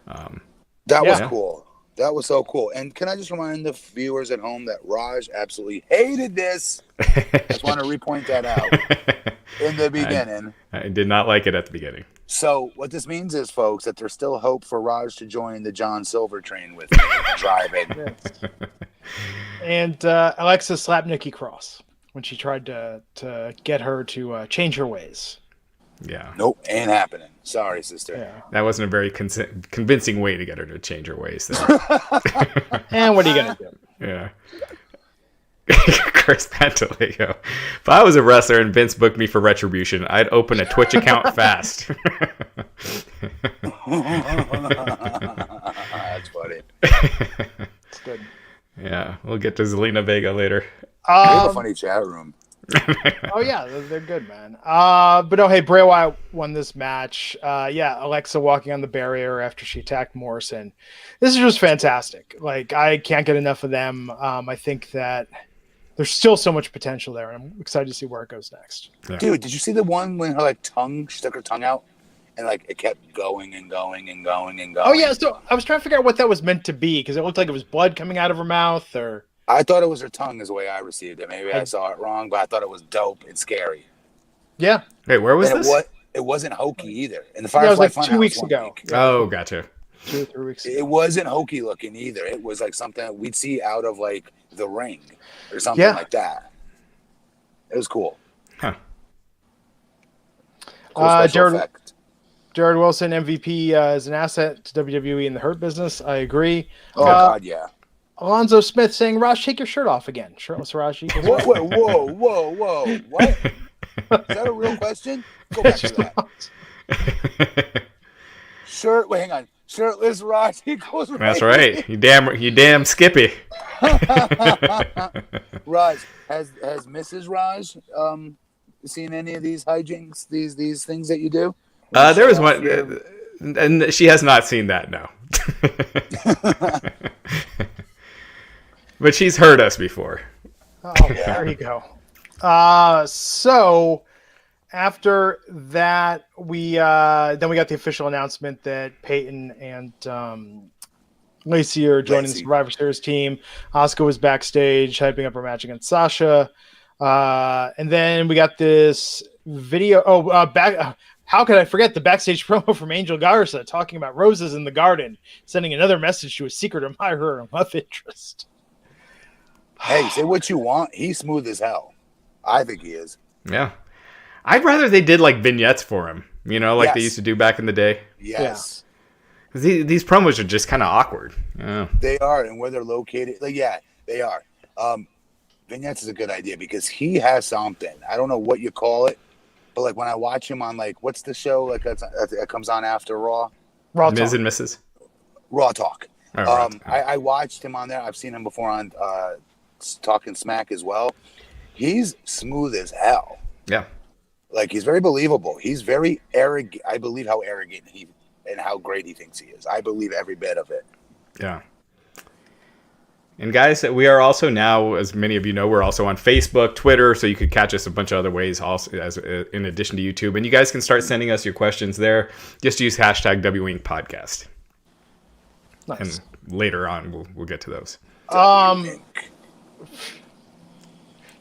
That was cool. That was so cool. And can I just remind the viewers at home that Raj absolutely hated this? I just want to repoint that out in the beginning. I did not like it at the beginning. So what this means is, folks, that there's still hope for Raj to join the John Silver train with me driving. Yes. And Alexa slapped Nikki Cross when she tried to get her to change her ways. Yeah. Nope, ain't happening. Sorry, sister. Yeah. That wasn't a very convincing way to get her to change her ways. And what are you going to do? Yeah. Chris Pantaleo. If I was a wrestler and Vince booked me for Retribution, I'd open a Twitch account fast. That's funny. It's good. Yeah, we'll get to Zelina Vega later. We have a funny chat room. Oh yeah, they're good, man. But no, hey, Bray Wyatt won this match. Alexa walking on the barrier after she attacked Morrison. This is just fantastic. Like, I can't get enough of them. I think that there's still so much potential there, and I'm excited to see where it goes next. Yeah. Dude, did you see the one when her she stuck her tongue out and like it kept going and going and going and going? Oh yeah, so I was trying to figure out what that was meant to be because it looked like it was blood coming out of her mouth, or I thought it was her tongue is the way I received it. Maybe I saw it wrong, but I thought it was dope and scary. yeah. Wait, where was this? It wasn't hokey either. In the Yeah, it was Firefly like 2 Funhouse weeks one ago. week. Oh, gotcha. 2 or 3 weeks ago. It wasn't hokey looking either. It was like something that we'd see out of like The Ring or something like that. It was cool. Huh. Cool special Jared- effect. Jared Wilson, MVP, is an asset to WWE in the Hurt business. I agree. Oh, God, yeah. Alonzo Smith saying, Raj, take your shirt off again. Shirtless Raj. Whoa. What? Is that a real question? Go back to that. Wait, hang on. Shirtless Raj equals right. That's right. You damn Skippy. Raj, has Mrs. Raj seen any of these hijinks, these things that you do? There was one, and she has not seen that, no. But she's heard us before. Oh, there you go. So after that, we got the official announcement that Peyton and Lacey are joining the Survivor Series team. Asuka was backstage hyping up her match against Sasha. And then we got this video. How could I forget the backstage promo from Angel Garza talking about roses in the garden, sending another message to a secret admirer and love interest. Hey, say what you want. He's smooth as hell. I think he is. Yeah. I'd rather they did like vignettes for him, you know, like they Yes. used to do back in the day. Yes. 'Cause these promos are just kind of awkward. Yeah. They are, and where they're located, like, yeah, they are. Vignettes is a good idea because he has something. I don't know what you call it, but like when I watch him on like what's the show like that comes on after Raw? Raw Ms. Talk. and Mrs. Raw Talk. Oh, Raw Talk. I watched him on there. I've seen him before on Talking Smack as well. He's smooth as hell. Yeah. Like he's very believable. He's very arrogant. I believe how arrogant he and how great he thinks he is. I believe every bit of it. Yeah. And guys, we are also now, as many of you know, we're also on Facebook, Twitter, so you could catch us a bunch of other ways also as in addition to YouTube. And you guys can start sending us your questions there. Just use hashtag WINC podcast. Nice. And later on, we'll get to those.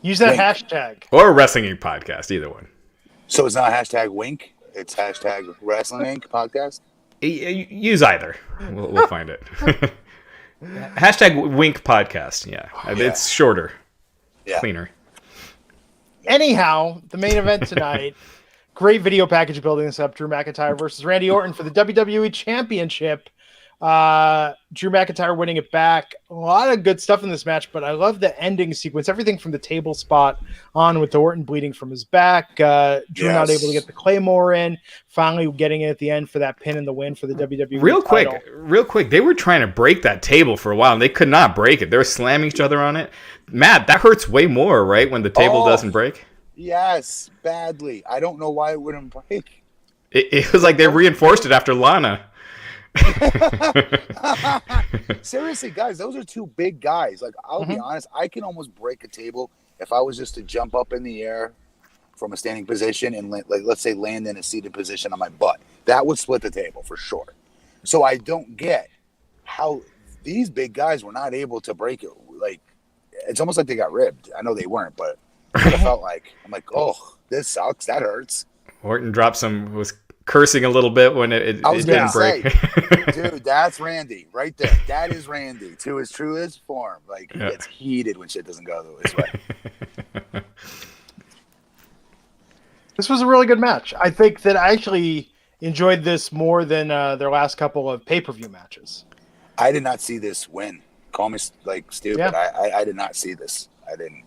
Use that Wink. hashtag. Or Wrestling Inc. podcast, either one. So it's not hashtag wink. It's hashtag Wrestling Inc. podcast. Use either. We'll find it. Hashtag Wink podcast. Yeah. It's shorter. Yeah. Cleaner. Anyhow, the main event tonight. Great video package building this up. Drew McIntyre versus Randy Orton for the WWE Championship. Drew McIntyre winning it back. A lot of good stuff in this match, but I love the ending sequence. Everything from the table spot on with Orton bleeding from his back. Drew not able to get the Claymore in. Finally getting it at the end for that pin and the win for the WWE title. Real quick. They were trying to break that table for a while, and they could not break it. They were slamming each other on it. Matt, that hurts way more, right, when the table doesn't break? Yes, badly. I don't know why it wouldn't break. It was like they reinforced it after Lana. Seriously, guys, those are two big guys. Like, I'll be honest, I can almost break a table if I was just to jump up in the air from a standing position and, like, let's say, land in a seated position on my butt. That would split the table for sure. So I don't get how these big guys were not able to break it. Like, it's almost like they got ribbed. I know they weren't, but it felt like, I'm like, oh, this sucks. That hurts. Orton was cursing a little bit when it didn't break. Dude, that's Randy right there. That is Randy to his truest form. Like, he gets heated when shit doesn't go his way. This was a really good match. I think that I actually enjoyed this more than their last couple of pay-per-view matches. I did not see this win. Call me like stupid. Yeah. I did not see this. I didn't.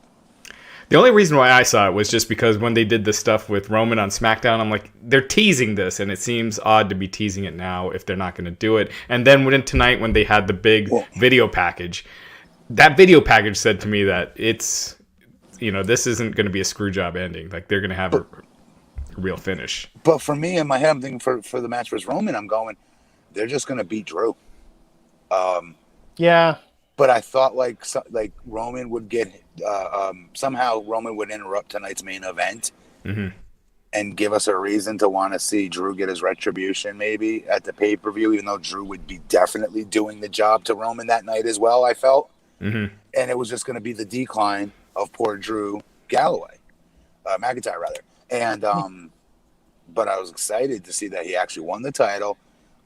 The only reason why I saw it was just because when they did this stuff with Roman on SmackDown, I'm like, they're teasing this, and it seems odd to be teasing it now if they're not going to do it. And then tonight when they had the big video package, that video package said to me that it's, this isn't going to be a screw job ending. Like, they're going to have a real finish. But for me, in my head, I'm thinking for the match versus Roman, I'm going, they're just going to beat Drew. Yeah. But I thought like Roman would get somehow Roman would interrupt tonight's main event and give us a reason to want to see Drew get his retribution maybe at the pay-per-view, even though Drew would be definitely doing the job to Roman that night as well, I felt. And it was just going to be the decline of poor Drew McIntyre rather. And but I was excited to see that he actually won the title.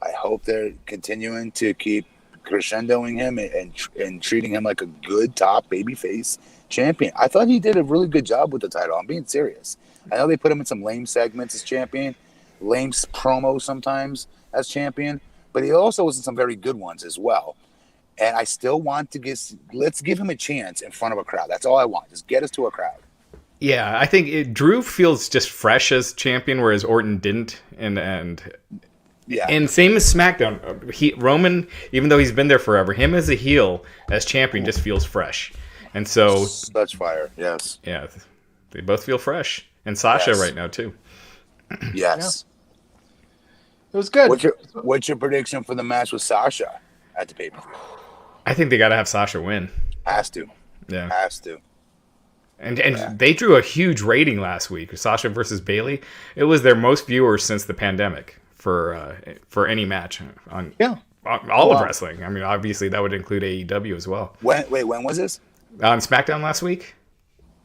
I hope they're continuing to keep crescendoing him and treating him like a good top babyface champion. I thought he did a really good job with the title. I'm being serious. I know they put him in some lame segments as champion, lame promos sometimes as champion, but he also was in some very good ones as well. And I still want to let's give him a chance in front of a crowd. That's all I want. Just get us to a crowd. Yeah, I think Drew feels just fresh as champion, whereas Orton didn't, and yeah. And same as SmackDown. Roman, even though he's been there forever, him as a heel, as champion, just feels fresh. And so... Such fire, yes. Yeah, they both feel fresh. And Sasha right now, too. Yes. Yeah. It was good. What's your prediction for the match with Sasha at the pay-per-view? I think they got to have Sasha win. Has to. Yeah. Has to. And they drew a huge rating last week. Sasha versus Bayley. It was their most viewers since the pandemic. For any match on all of wrestling. I mean, obviously that would include AEW as well. When was this? On SmackDown last week.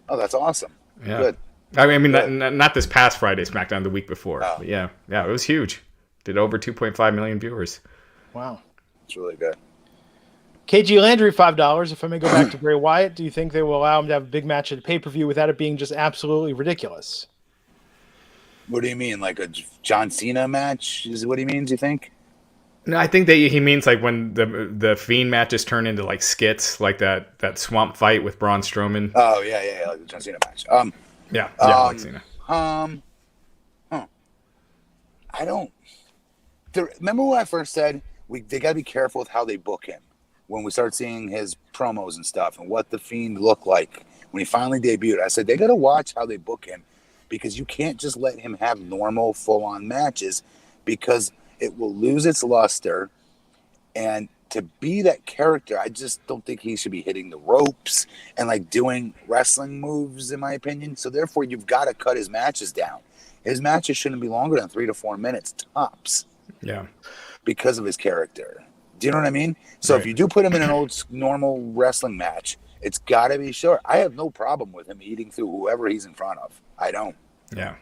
Oh, that's awesome. Yeah. Good. I mean, not this past Friday SmackDown, the week before. Oh. But yeah, it was huge. Did over 2.5 million viewers. Wow. It's really good. KG Landry, $5. If I may go back to Bray Wyatt, do you think they will allow him to have a big match at a pay-per-view without it being just absolutely ridiculous? What do you mean? Like a John Cena match is what he means, you think? No, I think that he means like when the Fiend matches turn into like skits, like that swamp fight with Braun Strowman. Oh yeah, like the John Cena match. Yeah, like Cena. I don't. Remember when I first said they got to be careful with how they book him when we start seeing his promos and stuff and what the Fiend looked like when he finally debuted. I said they got to watch how they book him because you can't just let him have normal full-on matches because it will lose its luster. And to be that character, I just don't think he should be hitting the ropes and like doing wrestling moves, in my opinion. So therefore, you've got to cut his matches down. His matches shouldn't be longer than 3 to 4 minutes tops. Yeah. Because of his character. Do you know what I mean? So if you do put him in an old normal wrestling match, it's got to be short. I have no problem with him eating through whoever he's in front of. I don't. Yeah.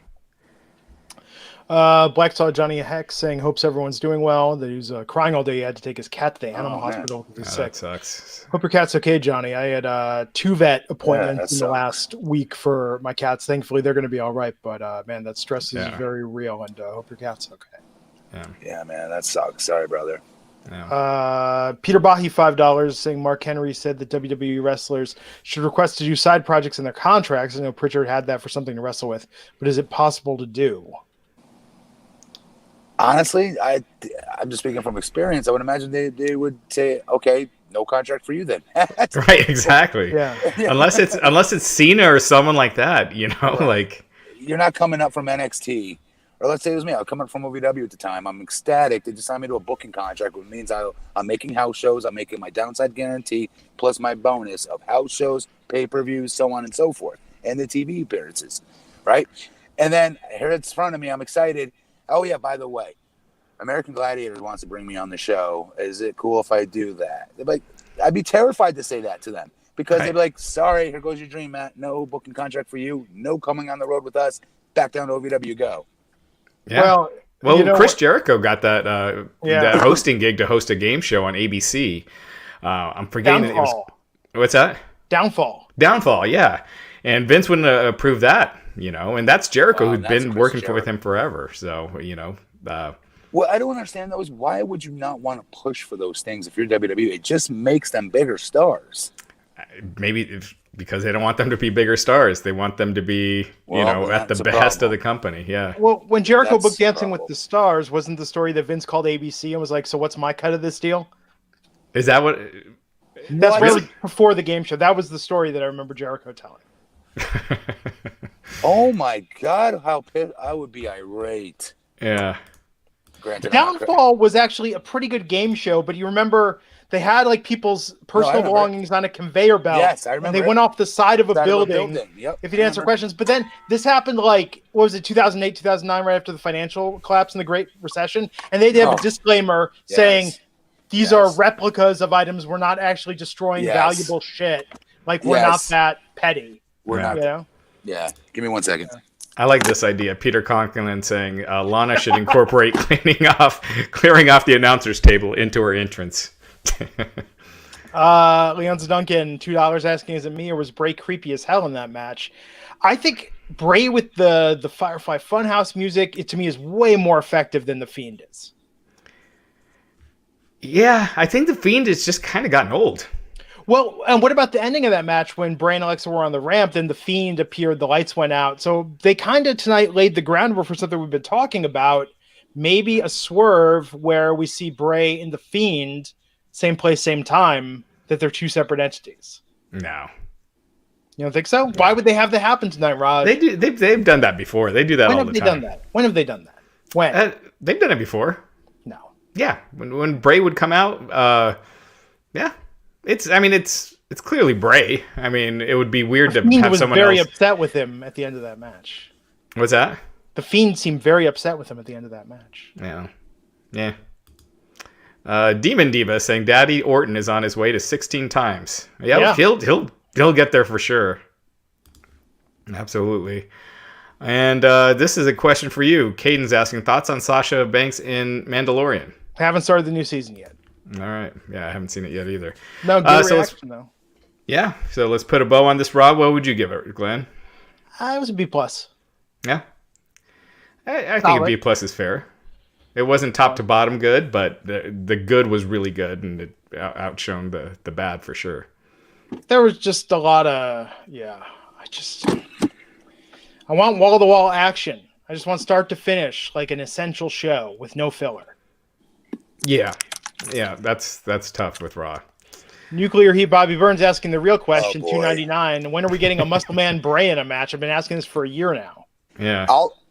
Black Saw Johnny Hex saying, hopes everyone's doing well. That he was crying all day. He had to take his cat to the animal hospital because he's sick. That sucks. Hope your cat's okay, Johnny. I had 2 vet appointments in the last week for my cats. Thankfully, they're going to be all right. But, man, that stress is very real, and hope your cat's okay. Yeah, man, that sucks. Sorry, brother. Yeah. Peter Bahi, $5, saying Mark Henry said that WWE wrestlers should request to do side projects in their contracts. I know Pritchard had that for something to wrestle with, but is it possible to do? Honestly, I'm just speaking from experience. I would imagine they would say, okay, no contract for you then. Right, exactly. Yeah. Unless it's Cena or someone like that, like you're not coming up from NXT. Or let's say it was me. I'm coming from OVW at the time. I'm ecstatic. They just signed me to a booking contract, which means I'm making house shows. I'm making my downside guarantee plus my bonus of house shows, pay-per-views, so on and so forth, and the TV appearances, right? And then here it's in front of me. I'm excited. Oh, yeah, by the way, American Gladiators wants to bring me on the show. Is it cool if I do that? They'd be like, I'd be terrified to say that to them because they'd be like, sorry, here goes your dream, Matt. No booking contract for you. No coming on the road with us. Back down to OVW, go. Yeah. Well, Chris Jericho got that that hosting gig to host a game show on ABC. I'm forgetting it was, what's that? Downfall, yeah. And Vince wouldn't approve that, and that's Jericho who'd been working with him forever. So, what I don't understand, though, is why would you not want to push for those things if you're WWE? It just makes them bigger stars. Maybe because they don't want them to be bigger stars. They want them to be, at the behest of the company. Yeah. Well, when Jericho booked Dancing with the Stars, wasn't the story that Vince called ABC and was like, so what's my cut of this deal? Is that what? That's really before the game show. That was the story that I remember Jericho telling. Oh my God, how pissed I would be irate. Yeah. Granted, Downfall was actually a pretty good game show, but you remember they had like people's personal belongings on a conveyor belt. Yes, I remember. And they went off the side of a building. Yep, if you'd answer questions. But then this happened like, what was it, 2008, 2009, right after the financial collapse and the Great Recession. And they did have a disclaimer saying these are replicas of items. We're not actually destroying valuable shit. Like we're not that petty. We're not. Yeah. Give me 1 second. I like this idea. Peter Conklin saying Lana should incorporate clearing off the announcer's table into her entrance. Leon's Duncan, $2 asking, is it me or was Bray creepy as hell in that match? I think Bray with the Firefly Funhouse music, it to me is way more effective than the Fiend is. Yeah, I think the Fiend has just kind of gotten old. Well, and what about the ending of that match when Bray and Alexa were on the ramp, then the Fiend appeared, the lights went out. So they kind of tonight laid the groundwork for something we've been talking about. Maybe a swerve where we see Bray and the Fiend, same place, same time, that they're 2 separate entities. No. You don't think so? No. Why would they have that happen tonight, Raj? They've done that before. They do that all the time. When have they done that? When? They've done it before. No. Yeah. When Bray would come out, yeah. It's clearly Bray. I mean, it would be weird to have someone else. The Fiend was very upset with him at the end of that match. What's that? The Fiend seemed very upset with him at the end of that match. Yeah. Yeah. Demon Diva saying Daddy Orton is on his way to 16 times. Yeah. He'll get there for sure. Absolutely. And this is a question for you. Caden's asking thoughts on Sasha Banks in Mandalorian. I haven't started the new season yet. All right. Yeah, I haven't seen it yet either. No, good reaction, though. Yeah, so let's put a bow on this, Rob. What would you give it, Glenn? It was a B+. Yeah. I think a B plus is fair. It wasn't top to bottom good, but the good was really good, and it outshone the bad for sure. There was just a lot of I want wall to wall action. I just want start to finish like an essential show with no filler. Yeah, that's tough with Raw. Nuclear Heat Bobby Burns asking the real question, boy. $2.99. When are we getting a Muscle Man Bray in a match? I've been asking this for a year now. Yeah,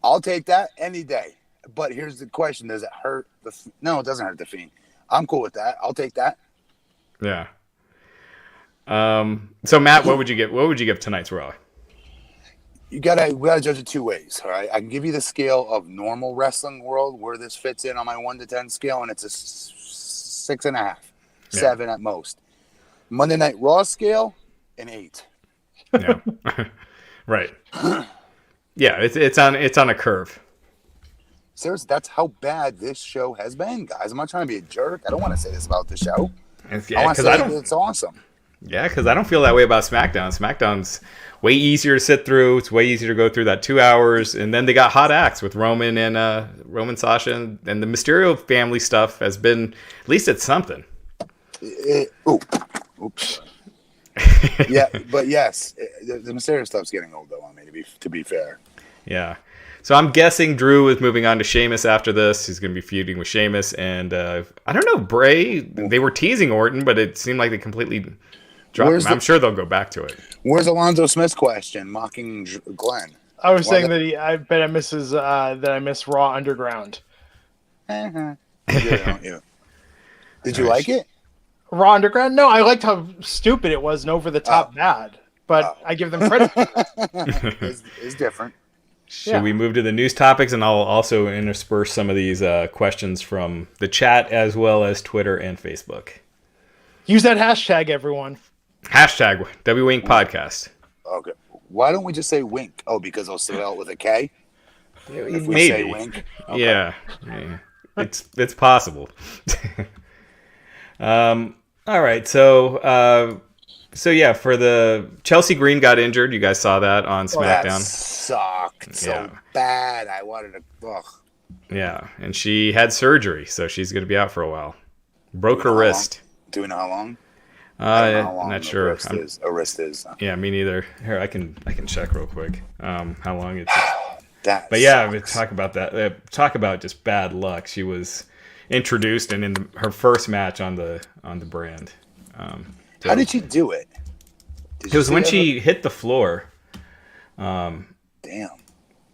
I'll take that any day. But here's the question: does it hurt No, it doesn't hurt the Fiend. I'm cool with that. I'll take that. Yeah. So Matt, what would you give? What would you give tonight's Raw? We gotta judge it two ways. All right, I can give you the scale of normal wrestling world where this fits in on my 1 to 10 scale, and it's a 6.5, 7 at most. Monday Night Raw scale, an 8. Yeah. Right. Yeah, it's on a curve. Seriously, that's how bad this show has been, guys. I'm not trying to be a jerk. I don't want to say this about the show. I want to say it's awesome. Yeah, because I don't feel that way about SmackDown. SmackDown's way easier to sit through. It's way easier to go through that 2 hours. And then they got hot acts with Roman and Sasha. And the Mysterio family stuff has been, at least it's something. Oops. Yeah, but yes, the Mysterio stuff's getting old, though, on me, to be fair. Yeah. So I'm guessing Drew is moving on to Sheamus after this. He's going to be feuding with Sheamus. And I don't know, Bray, they were teasing Orton, but it seemed like they completely dropped him. I'm sure they'll go back to it. Where's Alonzo Smith's question, mocking Glenn? I was saying that I bet I miss Raw Underground. Yeah. Did you like it? Raw Underground? No, I liked how stupid it was and over the top bad. But I give them credit for that. It's different. Should we move to the news topics? And I'll also intersperse some of these questions from the chat as well as Twitter and Facebook. Use that hashtag, everyone. Hashtag WINC podcast. Okay. Why don't we just say wink? Oh, because I'll spell it with a K? If we say wink? Okay. Yeah. It's possible. All right. So yeah, for the Chelsea Green got injured. You guys saw that on SmackDown. That sucked so bad. I wanted to. Ugh. Yeah, and she had surgery, so she's going to be out for a while. Broke her wrist. Do we know how long? Not sure. A wrist is. Yeah, me neither. Here, I can check real quick. How long it's. But yeah, talk about that. Talk about just bad luck. She was introduced and in her first match on the brand. How did she do it? It was when she hit the floor. Damn.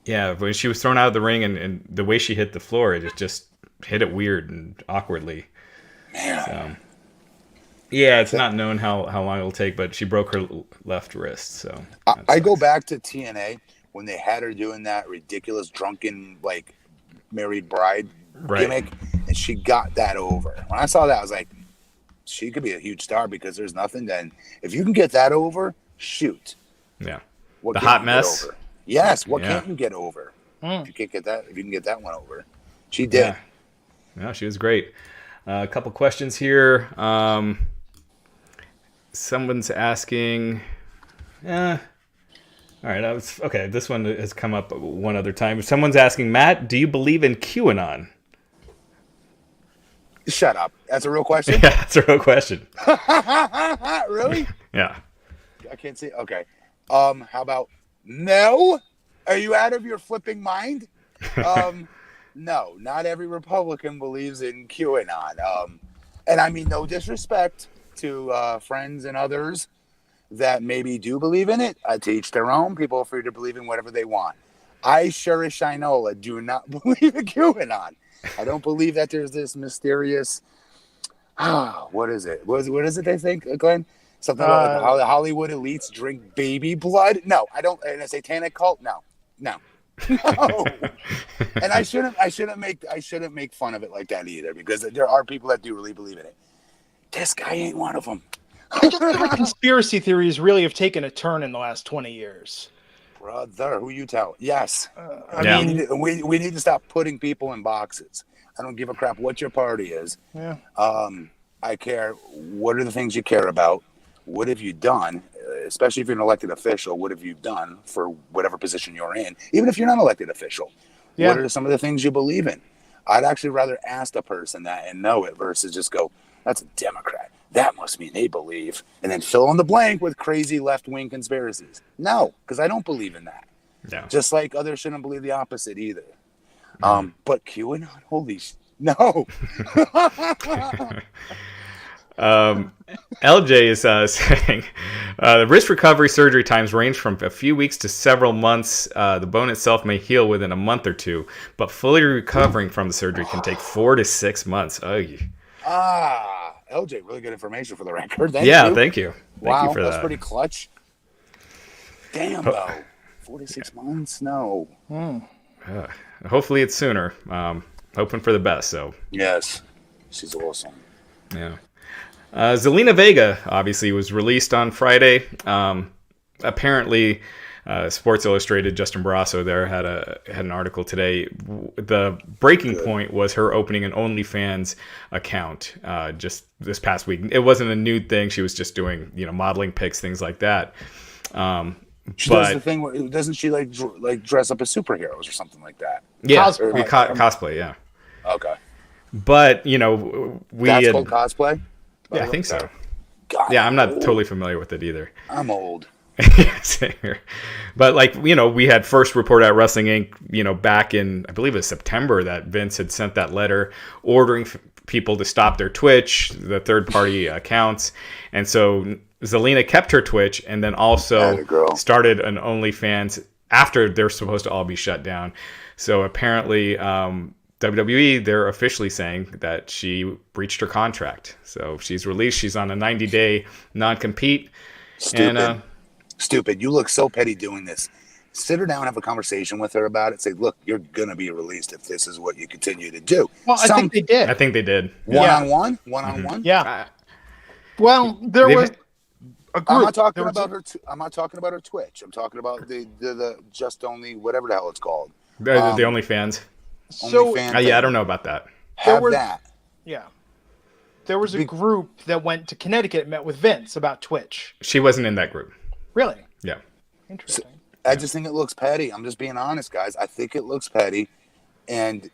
Yeah, when she was thrown out of the ring and the way she hit the floor, it just hit it weird and awkwardly. Man. So, yeah, it's not known how long it'll take, but she broke her left wrist. So I go back to TNA when they had her doing that ridiculous drunken like married bride gimmick, and she got that over. When I saw that, I was like, she could be a huge star because there's nothing. Then if you can get that over, shoot. Yeah. What the hot mess. Yes. What can't you get over? If you can't get that, if you can get that one over, she did. Yeah, she was great. A couple questions here. Someone's asking. All right. Okay. This one has come up one other time. Someone's asking, Matt, do you believe in QAnon? Shut up. That's a real question? Yeah, that's a real question. Really? Yeah. I can't see. Okay. How about no? Are you out of your flipping mind? No, not every Republican believes in QAnon. And I mean, no disrespect to friends and others that maybe do believe in it. To each their own. People are free to believe in whatever they want. I sure as Shinola do not believe in QAnon. I don't believe that there's this mysterious. What is it? What is it they think, Glenn? Something about how the Hollywood elites drink baby blood? No, I don't. And a satanic cult? No. And I shouldn't make fun of it like that either, because there are people that do really believe in it. This guy ain't one of them. I just feel like conspiracy theories really have taken a turn in the last 20 years. Brother, who you tell? Yes. Yeah. We need to stop putting people in boxes. I don't give a crap what your party is. Yeah. I care. What are the things you care about? What have you done? Especially if you're an elected official, what have you done for whatever position you're in? Even if you're not an elected official, Yeah. What are some of the things you believe in? I'd actually rather ask the person that and know it versus just go, that's a Democrat. That must mean they believe. And then fill in the blank with crazy left-wing conspiracies. No, because I don't believe in that. Yeah. Just like others shouldn't believe the opposite either. But QAnon, holy no. LJ is saying wrist recovery surgery times range from a few weeks to several months. The bone itself may heal within a month or two, but fully recovering from the surgery can take 4 to 6 months. LJ, really good information for the record. Thank yeah, you. thank you. Wow, Thank you for that's that. pretty clutch. Damn, though. 46 months? No. Hopefully it's sooner. Hoping for the best. So Yes. She's awesome. yeah. Zelina Vega obviously was released on Friday. Apparently, Sports Illustrated, Justin Barrasso there had an article today. The breaking point was her opening an OnlyFans account just this past week. It wasn't a nude thing. She was just doing modeling pics, things like that. She does the thing where, doesn't she like dress up as superheroes or something like that? Yeah, Cosplay. yeah. Okay. But we That's called cosplay? Yeah, I think so. God, Yeah, I'm not totally familiar with it either. I'm old. Same here. But we had first report at Wrestling Inc. Back in, I believe it was September, that Vince had sent that letter ordering people to stop their Twitch, the third-party accounts, and so Zelina kept her Twitch and then also started an OnlyFans after they're supposed to all be shut down. So apparently, WWE, they're officially saying that she breached her contract. So she's released. She's on a 90-day non-compete. Stupid. You look so petty doing this. Sit her down, have a conversation with her about it. Say, look, you're going to be released if this is what you continue to do. Well, I think they did. I think they did. One-on-one? One-on-one? Yeah. Well, there was a group. I'm not talking about her. I'm not talking about her Twitch. I'm talking about the just only whatever the hell it's called. The OnlyFans. So I don't know about that. That. Yeah. There was a group that went to Connecticut and met with Vince about Twitch. She wasn't in that group. Really? Yeah. Interesting. I just think it looks petty. I'm just being honest, guys. I think it looks petty, and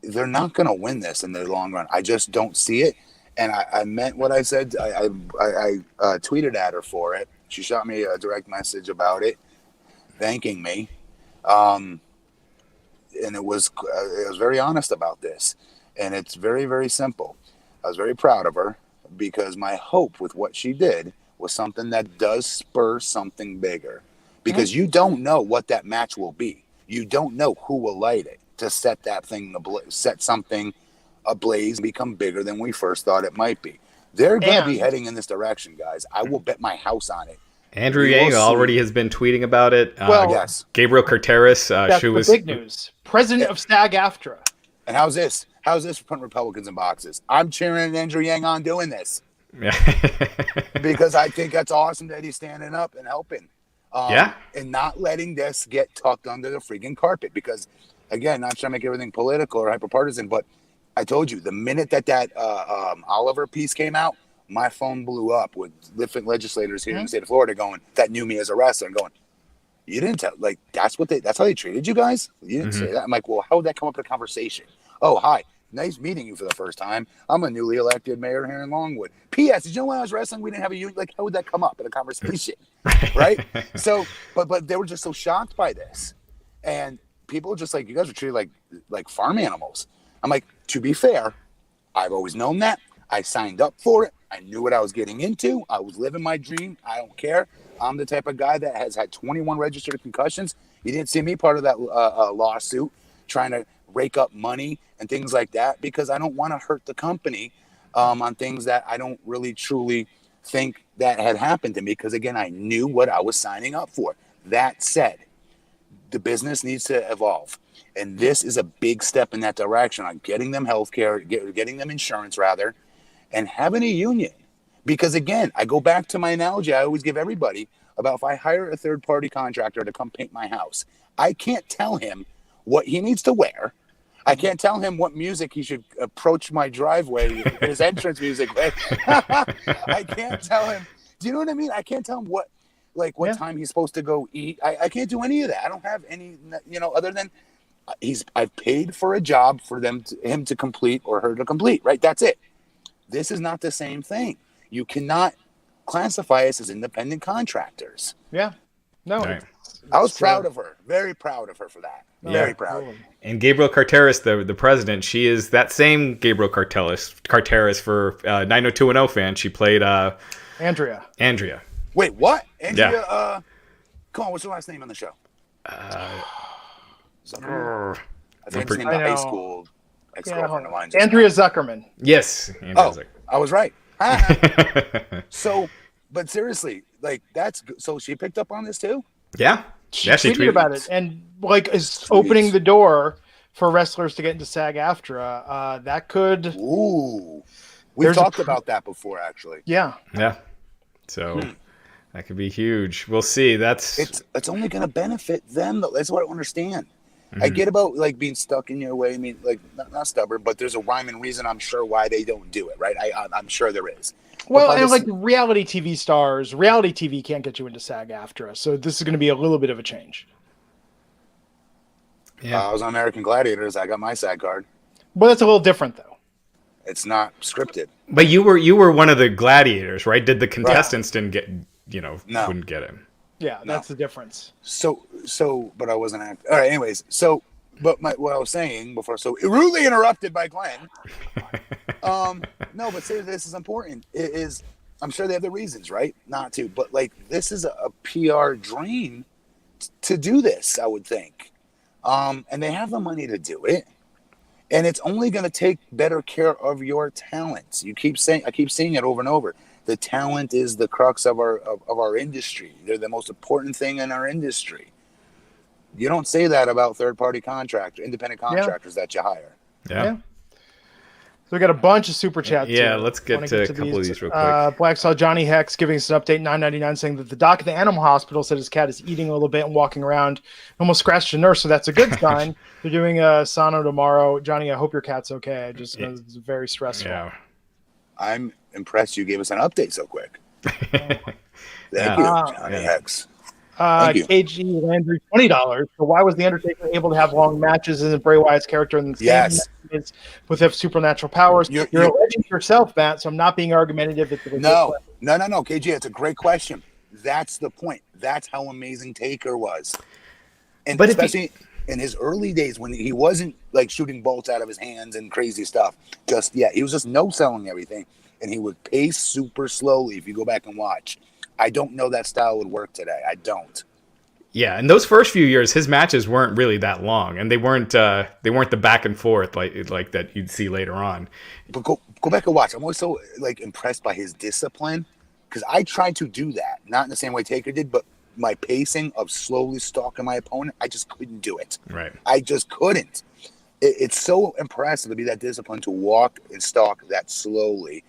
they're not going to win this in the long run. I just don't see it, and I meant what I said. I tweeted at her for it. She shot me a direct message about it, thanking me. And it was very honest about this, and it's very, very simple. I was very proud of her because my hope with what she did was something that does spur something bigger, because you don't know what that match will be. You don't know who will light it to set that thing set something ablaze and become bigger than we first thought it might be. They're going to be heading in this direction, guys. I will bet my house on it. Andrew Yang already has been tweeting about it. Well, yes. Gabriel Carteris, that's the big news. President of SAG-AFTRA. And how's this? How's this for putting Republicans in boxes? I'm cheering Andrew Yang on doing this. Yeah. Because I think that's awesome that he's standing up and helping. And not letting this get tucked under the freaking carpet. Because, again, not trying to make everything political or hyper-partisan, but I told you, the minute that Oliver piece came out, my phone blew up with different legislators here in the state of Florida that knew me as a wrestler and going, you didn't tell, that's how they treated you guys? You didn't say that? I'm like, well, how would that come up in a conversation? Oh, hi. Nice meeting you for the first time. I'm a newly elected mayor here in Longwood. P.S. Did you know when I was wrestling, we didn't have a union? How would that come up in a conversation? Right? So, but they were just so shocked by this. And people were just like, you guys are treated like farm animals. I'm like, to be fair, I've always known that. I signed up for it. I knew what I was getting into. I was living my dream. I don't care. I'm the type of guy that has had 21 registered concussions. You didn't see me part of that lawsuit trying to rake up money and things like that, because I don't want to hurt the company on things that I don't really truly think that had happened to me, because, again, I knew what I was signing up for. That said, the business needs to evolve. And this is a big step in that direction on getting them health care, getting them insurance, rather, and having a union. Because, again, I go back to my analogy I always give everybody about if I hire a third-party contractor to come paint my house, I can't tell him what he needs to wear. I can't tell him what music he should approach my driveway, his entrance music with. I can't tell him. Do you know what I mean? I can't tell him what time he's supposed to go eat. I can't do any of that. I don't have any, other than I've paid for a job for him to complete or her to complete, right? That's it. This is not the same thing. You cannot classify us as independent contractors. Yeah. No. Right. I was proud of her. Very proud of her for that. No, Very proud. totally. And Gabriel Carteris, the president, she is that same Gabriel Carteris for 90210 fans. She played Andrea. Wait, what? Andrea, come on, what's her last name on the show? Zuckerman? I think it's named the high school ex-girlfriend of mine. Andrea Zuckerman. Yes. Andrea I was right. So, but seriously, like so she picked up on this too? Yeah. She tweeted tweeted about it and like is opening the door for wrestlers to get into SAG-AFTRA. That could. Ooh, we've talked about that before, actually. Yeah. Yeah. So that could be huge. We'll see. It's only going to benefit them, though. That's what I don't understand. I get about like being stuck in your way. I mean, like not stubborn, but there's a rhyme and reason. I'm sure why they don't do it, right? I'm sure there is. Well, and like reality TV stars, reality TV can't get you into SAG-AFTRA, so this is going to be a little bit of a change. Yeah, I was on American Gladiators. I got my SAG card. Well, that's a little different, though. It's not scripted. But you were one of the gladiators, right? Did the contestants didn't get wouldn't get it? Yeah, that's the difference. So, but I wasn't acting. All right, anyways. So, but what I was saying before, so rudely interrupted by Glenn. No, but seriously, this is important. It is. I'm sure they have the reasons, right, not to. But like, this is a PR drain to do this. I would think, and they have the money to do it, and it's only going to take better care of your talents. I keep saying it over and over. The talent is the crux of our industry. They're the most important thing in our industry. You don't say that about third-party independent contractors that you hire. Yeah. So we got a bunch of super chats. Yeah, here. let's get to a couple of these real quick. Blacksaw Johnny Hex giving us an update, $9.99, saying that the doc at the animal hospital said his cat is eating a little bit and walking around. Almost scratched a nurse, so that's a good sign. They're doing a sono tomorrow. Johnny, I hope your cat's okay. I just know it's very stressful. Yeah. I'm impressed you gave us an update so quick. Thank you, Johnny Hex. KG Landry, $20. So why was The Undertaker able to have long matches? Isn't Bray Wyatt's character in the same matches with his supernatural powers? You're alleging yourself, Matt, so I'm not being argumentative. No, KG, it's a great question. That's the point. That's how amazing Taker was. And but especially in his early days when he wasn't like shooting bolts out of his hands and crazy stuff. He was just no-selling everything. And he would pace super slowly if you go back and watch. I don't know that style would work today. I don't. Yeah, in those first few years, his matches weren't really that long, and they weren't the back and forth like that you'd see later on. But go back and watch. I'm always so like impressed by his discipline because I tried to do that, not in the same way Taker did, but my pacing of slowly stalking my opponent, I just couldn't do it. Right. I just couldn't. It's so impressive to be that disciplined to walk and stalk that slowly.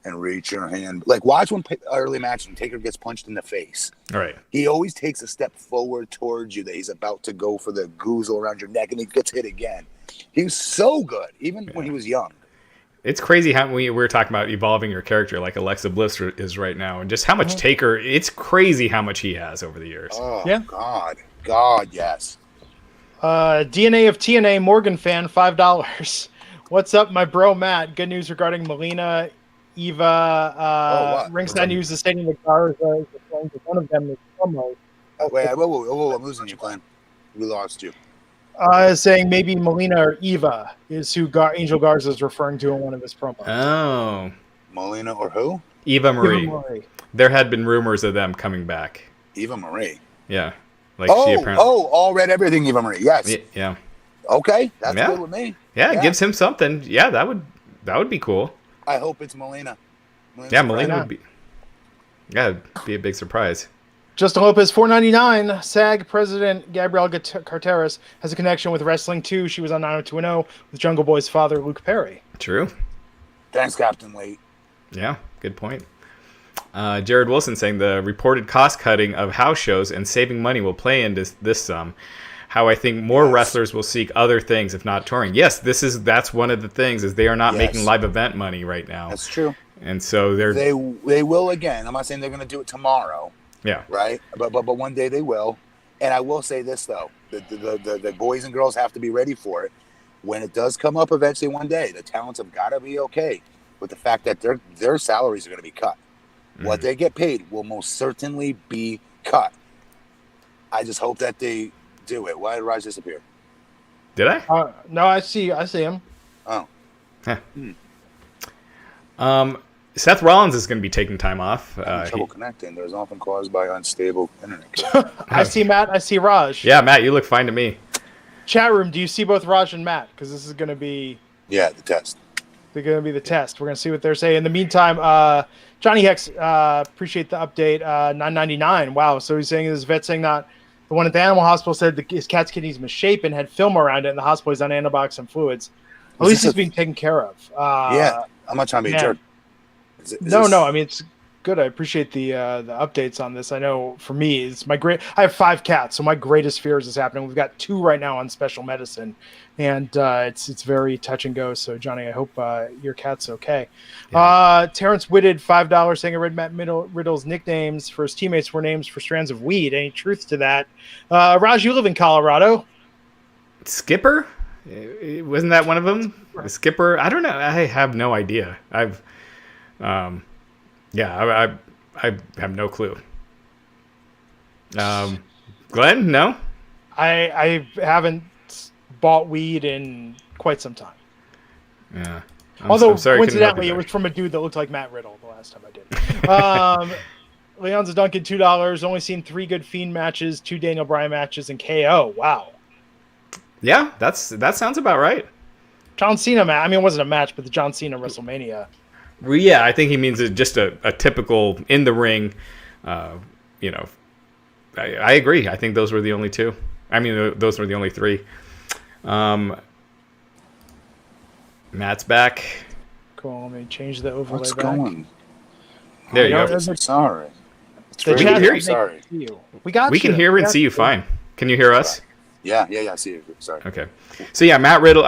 And reach your hand. Like, watch when early match when Taker gets punched in the face. All right. He always takes a step forward towards you that he's about to go for the goozle around your neck, and he gets hit again. He was so good, even when he was young. It's crazy how we were talking about evolving your character like Alexa Bliss is right now, and just how much Taker, it's crazy how much he has over the years. Oh, yeah. God, yes. DNA of TNA Morgan fan, $5. What's up, my bro Matt? Good news regarding Melina, Eva, Ringside News is stating that Garza is referring to one of them as promo. Wait, whoa, I'm losing you, Glenn. We lost you. Saying maybe Melina or Eva is who Angel Garza is referring to in one of his promos. Oh. Melina or who? Eva Marie. There had been rumors of them coming back. Eva Marie? Yeah. She apparently... all read everything Eva Marie. Yes. Yeah. Okay, that's good with me. Yeah, it gives him something. Yeah, that would be cool. I hope it's Melina. Melina would be. Yeah, it'd be a big surprise. Justin Lopez, $4.99. SAG President Gabrielle Carteris has a connection with wrestling too. She was on 90210 with Jungle Boy's father, Luke Perry. True. Thanks, Captain Late. Yeah, good point. Jared Wilson saying the reported cost cutting of house shows and saving money will play into this sum. How I think more wrestlers will seek other things if not touring. Yes, that's one of the things is they are not making live event money right now. That's true. And so they will again. I'm not saying they're going to do it tomorrow. Yeah. Right. But one day they will. And I will say this though, the boys and girls have to be ready for it. When it does come up eventually one day, the talents have got to be okay with the fact that their salaries are going to be cut. What they get paid will most certainly be cut. I just hope that they do it. Why did Raj disappear? Did I? No, I see him. Oh. Huh. Seth Rollins is going to be taking time off. Trouble connecting. There's often caused by unstable internet. I see Matt. I see Raj. Yeah, Matt, you look fine to me. Chat room, do you see both Raj and Matt? Because this is going to be... Yeah, the test. They're going to be the test. We're going to see what they're saying. In the meantime, Johnny Hex, appreciate the update. $9.99. Wow. So he's saying this vet saying that the one at the animal hospital said his cat's kidney's misshapen, had film around it, and the hospital is on antibiotics and fluids. At least he's being taken care of. Yeah. I'm not trying to be a jerk. No. I mean, it's good. I appreciate the updates on this. I know for me, it's I have 5 cats, so my greatest fear is this happening. We've got 2 right now on special medicine, and it's very touch and go. So Johnny, I hope your cat's okay. Yeah. Terrence Whitted, $5 saying I read Matt Riddle's nicknames for his teammates were names for strands of weed. Any truth to that? Raj, you live in Colorado. Skipper? Wasn't that one of them? The Skipper? I don't know. I have no idea. I have no clue. Glenn, no? I haven't bought weed in quite some time. Yeah. Although, coincidentally, it was from a dude that looked like Matt Riddle the last time I did. Leonza Duncan, $2. Only seen 3 good Fiend matches, 2 Daniel Bryan matches, and KO. Wow. Yeah, that sounds about right. John Cena match. I mean, it wasn't a match, but the John Cena WrestleMania. Well, yeah, I think he means just a typical in the ring. I agree. I think those were the only 2. I mean, those were the only 3. Matt's back. Cool. Let me change the overlay. What's back. going? There you go. I'm sorry. We can hear and see you fine. Can you hear us? Yeah, I see you. Sorry. Okay. So yeah, Matt Riddle.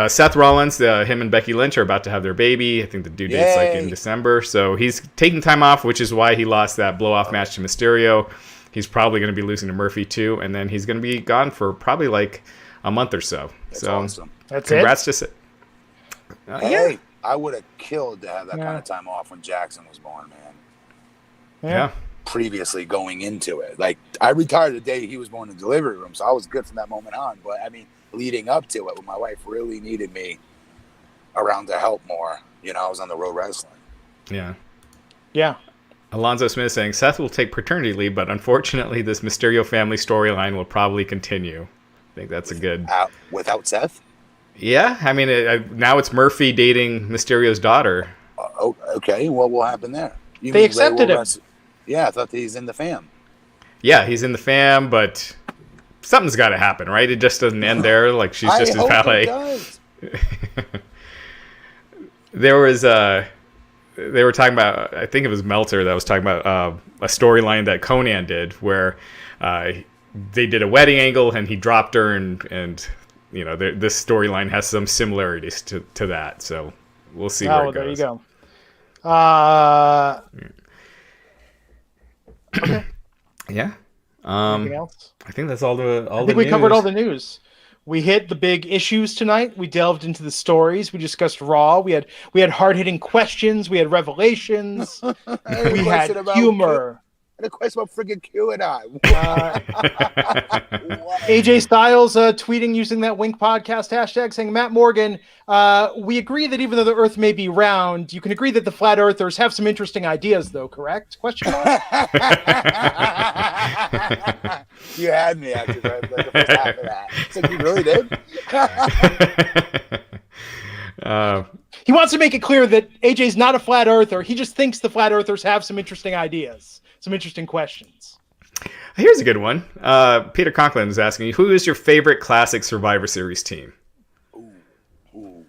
Seth Rollins. Him and Becky Lynch are about to have their baby. I think the due date's like in December. So he's taking time off, which is why he lost that blow-off match to Mysterio. He's probably going to be losing to Murphy too, and then he's going to be gone for probably like a month or so. That's awesome. That's congrats to. Hey, I would have killed to have that kind of time off when Jackson was born, man. Yeah. Previously going into it, like I retired the day he was born in the delivery room, so I was good from that moment on. But I mean, leading up to it, when my wife really needed me around to help more, I was on the road wrestling. Yeah. Alonzo Smith saying Seth will take paternity leave, but unfortunately, this Mysterio family storyline will probably continue. I think that's a good. Without Seth? Yeah, I mean, now it's Murphy dating Mysterio's daughter. Okay, what will happen there? They accepted him. Yeah, I thought he's in the fam. Yeah, he's in the fam, but something's got to happen, right? It just doesn't end there. Like she's just his valet. It does. There was they were talking about. I think it was Meltzer that was talking about a storyline that Conan did where they did a wedding angle and he dropped her, and this storyline has some similarities to that. So we'll see where it goes. There you go. Okay. Yeah. Anything else? I think that's all the I think we covered all the news. We hit the big issues tonight. We delved into the stories. We discussed Raw. We had hard-hitting questions. We had revelations. We had humor. I had a question about friggin' QAnon. AJ Styles tweeting using that WINC podcast hashtag saying, Matt Morgan, we agree that even though the Earth may be round, you can agree that the flat Earthers have some interesting ideas, though, correct? Question mark? You had me after the first half of that. It's like, you really did? He wants to make it clear that AJ's not a flat Earther. He just thinks the flat Earthers have some interesting ideas. Some interesting questions. Here's a good one. Peter Conklin is asking, who is your favorite classic Survivor Series team? Ooh.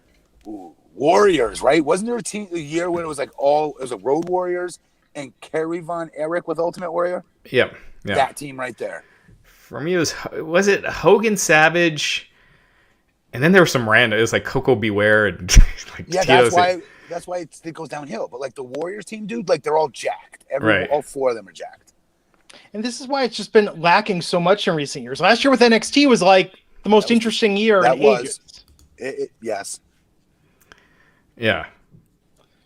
Warriors, right? Wasn't there a year when it was like it was like Road Warriors and Kerry Von Erich with Ultimate Warrior? Yep. Yeah. That team right there. For me, was it Hogan Savage? And then there was some random. It was like Coco Beware and like Tito's. That's why it goes downhill. But like the Warriors team, dude, like they're all jacked. All 4 of them are jacked. And this is why it's just been lacking so much in recent years. Last year with NXT was like the most interesting year in ages. Yes. Yeah.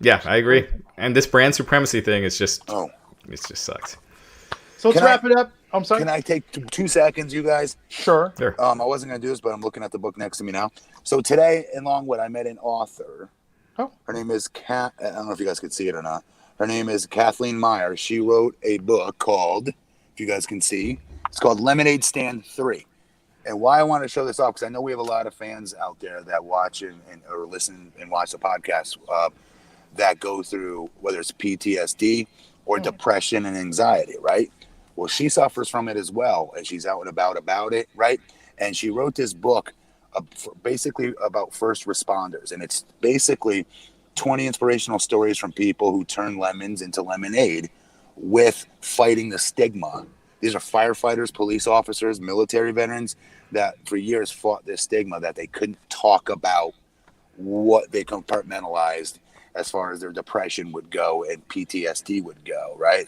Yeah, I agree. And this brand supremacy thing is just, it just sucks. So let's wrap it up. I'm sorry. Can I take 2 seconds, you guys? Sure. I wasn't going to do this, but I'm looking at the book next to me now. So today in Longwood, I met an author. Oh. Her name is I don't know if you guys could see it or not. Her name is Kathleen Meyer. She wrote a book called, if you guys can see, it's called Lemonade Stand 3. And why I want to show this off, because I know we have a lot of fans out there that watch or listen and watch the podcast that go through, whether it's PTSD or depression and anxiety, right? Well, she suffers from it as well, and she's out and about it, right? And she wrote this book basically about first responders, and it's basically 20 inspirational stories from people who turn lemons into lemonade with fighting the stigma. These are firefighters, police officers, military veterans that for years fought this stigma that they couldn't talk about what they compartmentalized as far as their depression would go and PTSD would go, right?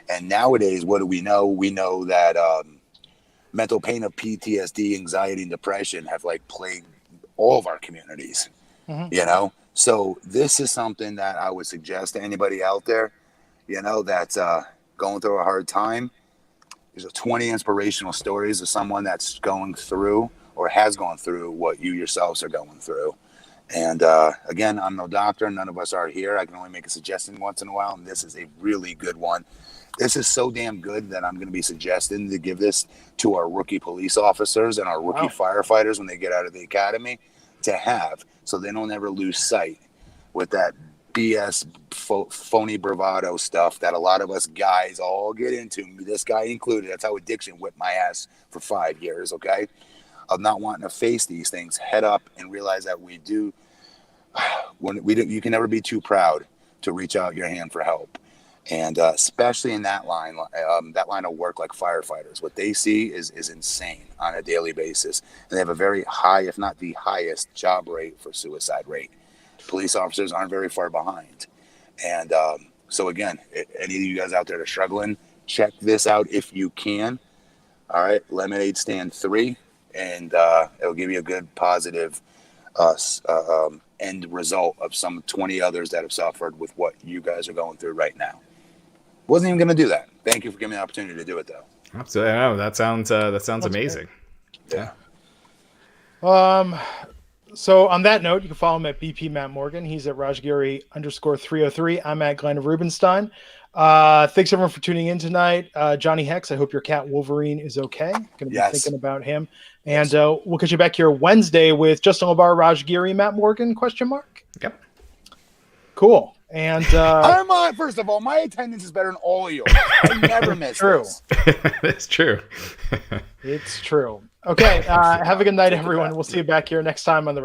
And nowadays, what do we know? We know that mental pain of PTSD, anxiety, and depression have like plagued all of our communities, you know? So this is something that I would suggest to anybody out there, you know, that's going through a hard time. There's 20 inspirational stories of someone that's going through or has gone through what you yourselves are going through. And again, I'm no doctor. None of us are here. I can only make a suggestion once in a while, and this is a really good one. This is so damn good that I'm going to be suggesting to give this to our rookie police officers and our rookie firefighters when they get out of the academy to have, so they don't ever lose sight with that BS phony bravado stuff that a lot of us guys all get into, this guy included. That's how addiction whipped my ass for 5 years, okay? Of not wanting to face these things head up and realize that we do. You can never be too proud to reach out your hand for help, and especially in that line of work like firefighters. What they see is insane on a daily basis, and they have a very high, if not the highest, job rate for suicide rate. Police officers aren't very far behind, and so again, any of you guys out there that are struggling, check this out if you can. All right, Lemonade Stand 3. And it'll give you a good positive end result of some 20 others that have suffered with what you guys are going through right now. Wasn't even going to do that. Thank you for giving me the opportunity to do it, though. Absolutely. No, that sounds amazing. Great. Yeah. So on that note, you can follow him at BP Matt Morgan. He's at Raj Giri _303. I'm at Glenn Rubenstein. Thanks everyone for tuning in tonight. Johnny Hex, I hope your cat Wolverine is okay. Going to be thinking about him. And we'll catch you back here Wednesday with Justin LeBar, Raj Giri, Matt Morgan, ? Yep. Cool. And I'm on. First of all, my attendance is better than all of yours. I never miss this. It's true. It's true. Okay. Have a good night, everyone. We'll see you back here next time on the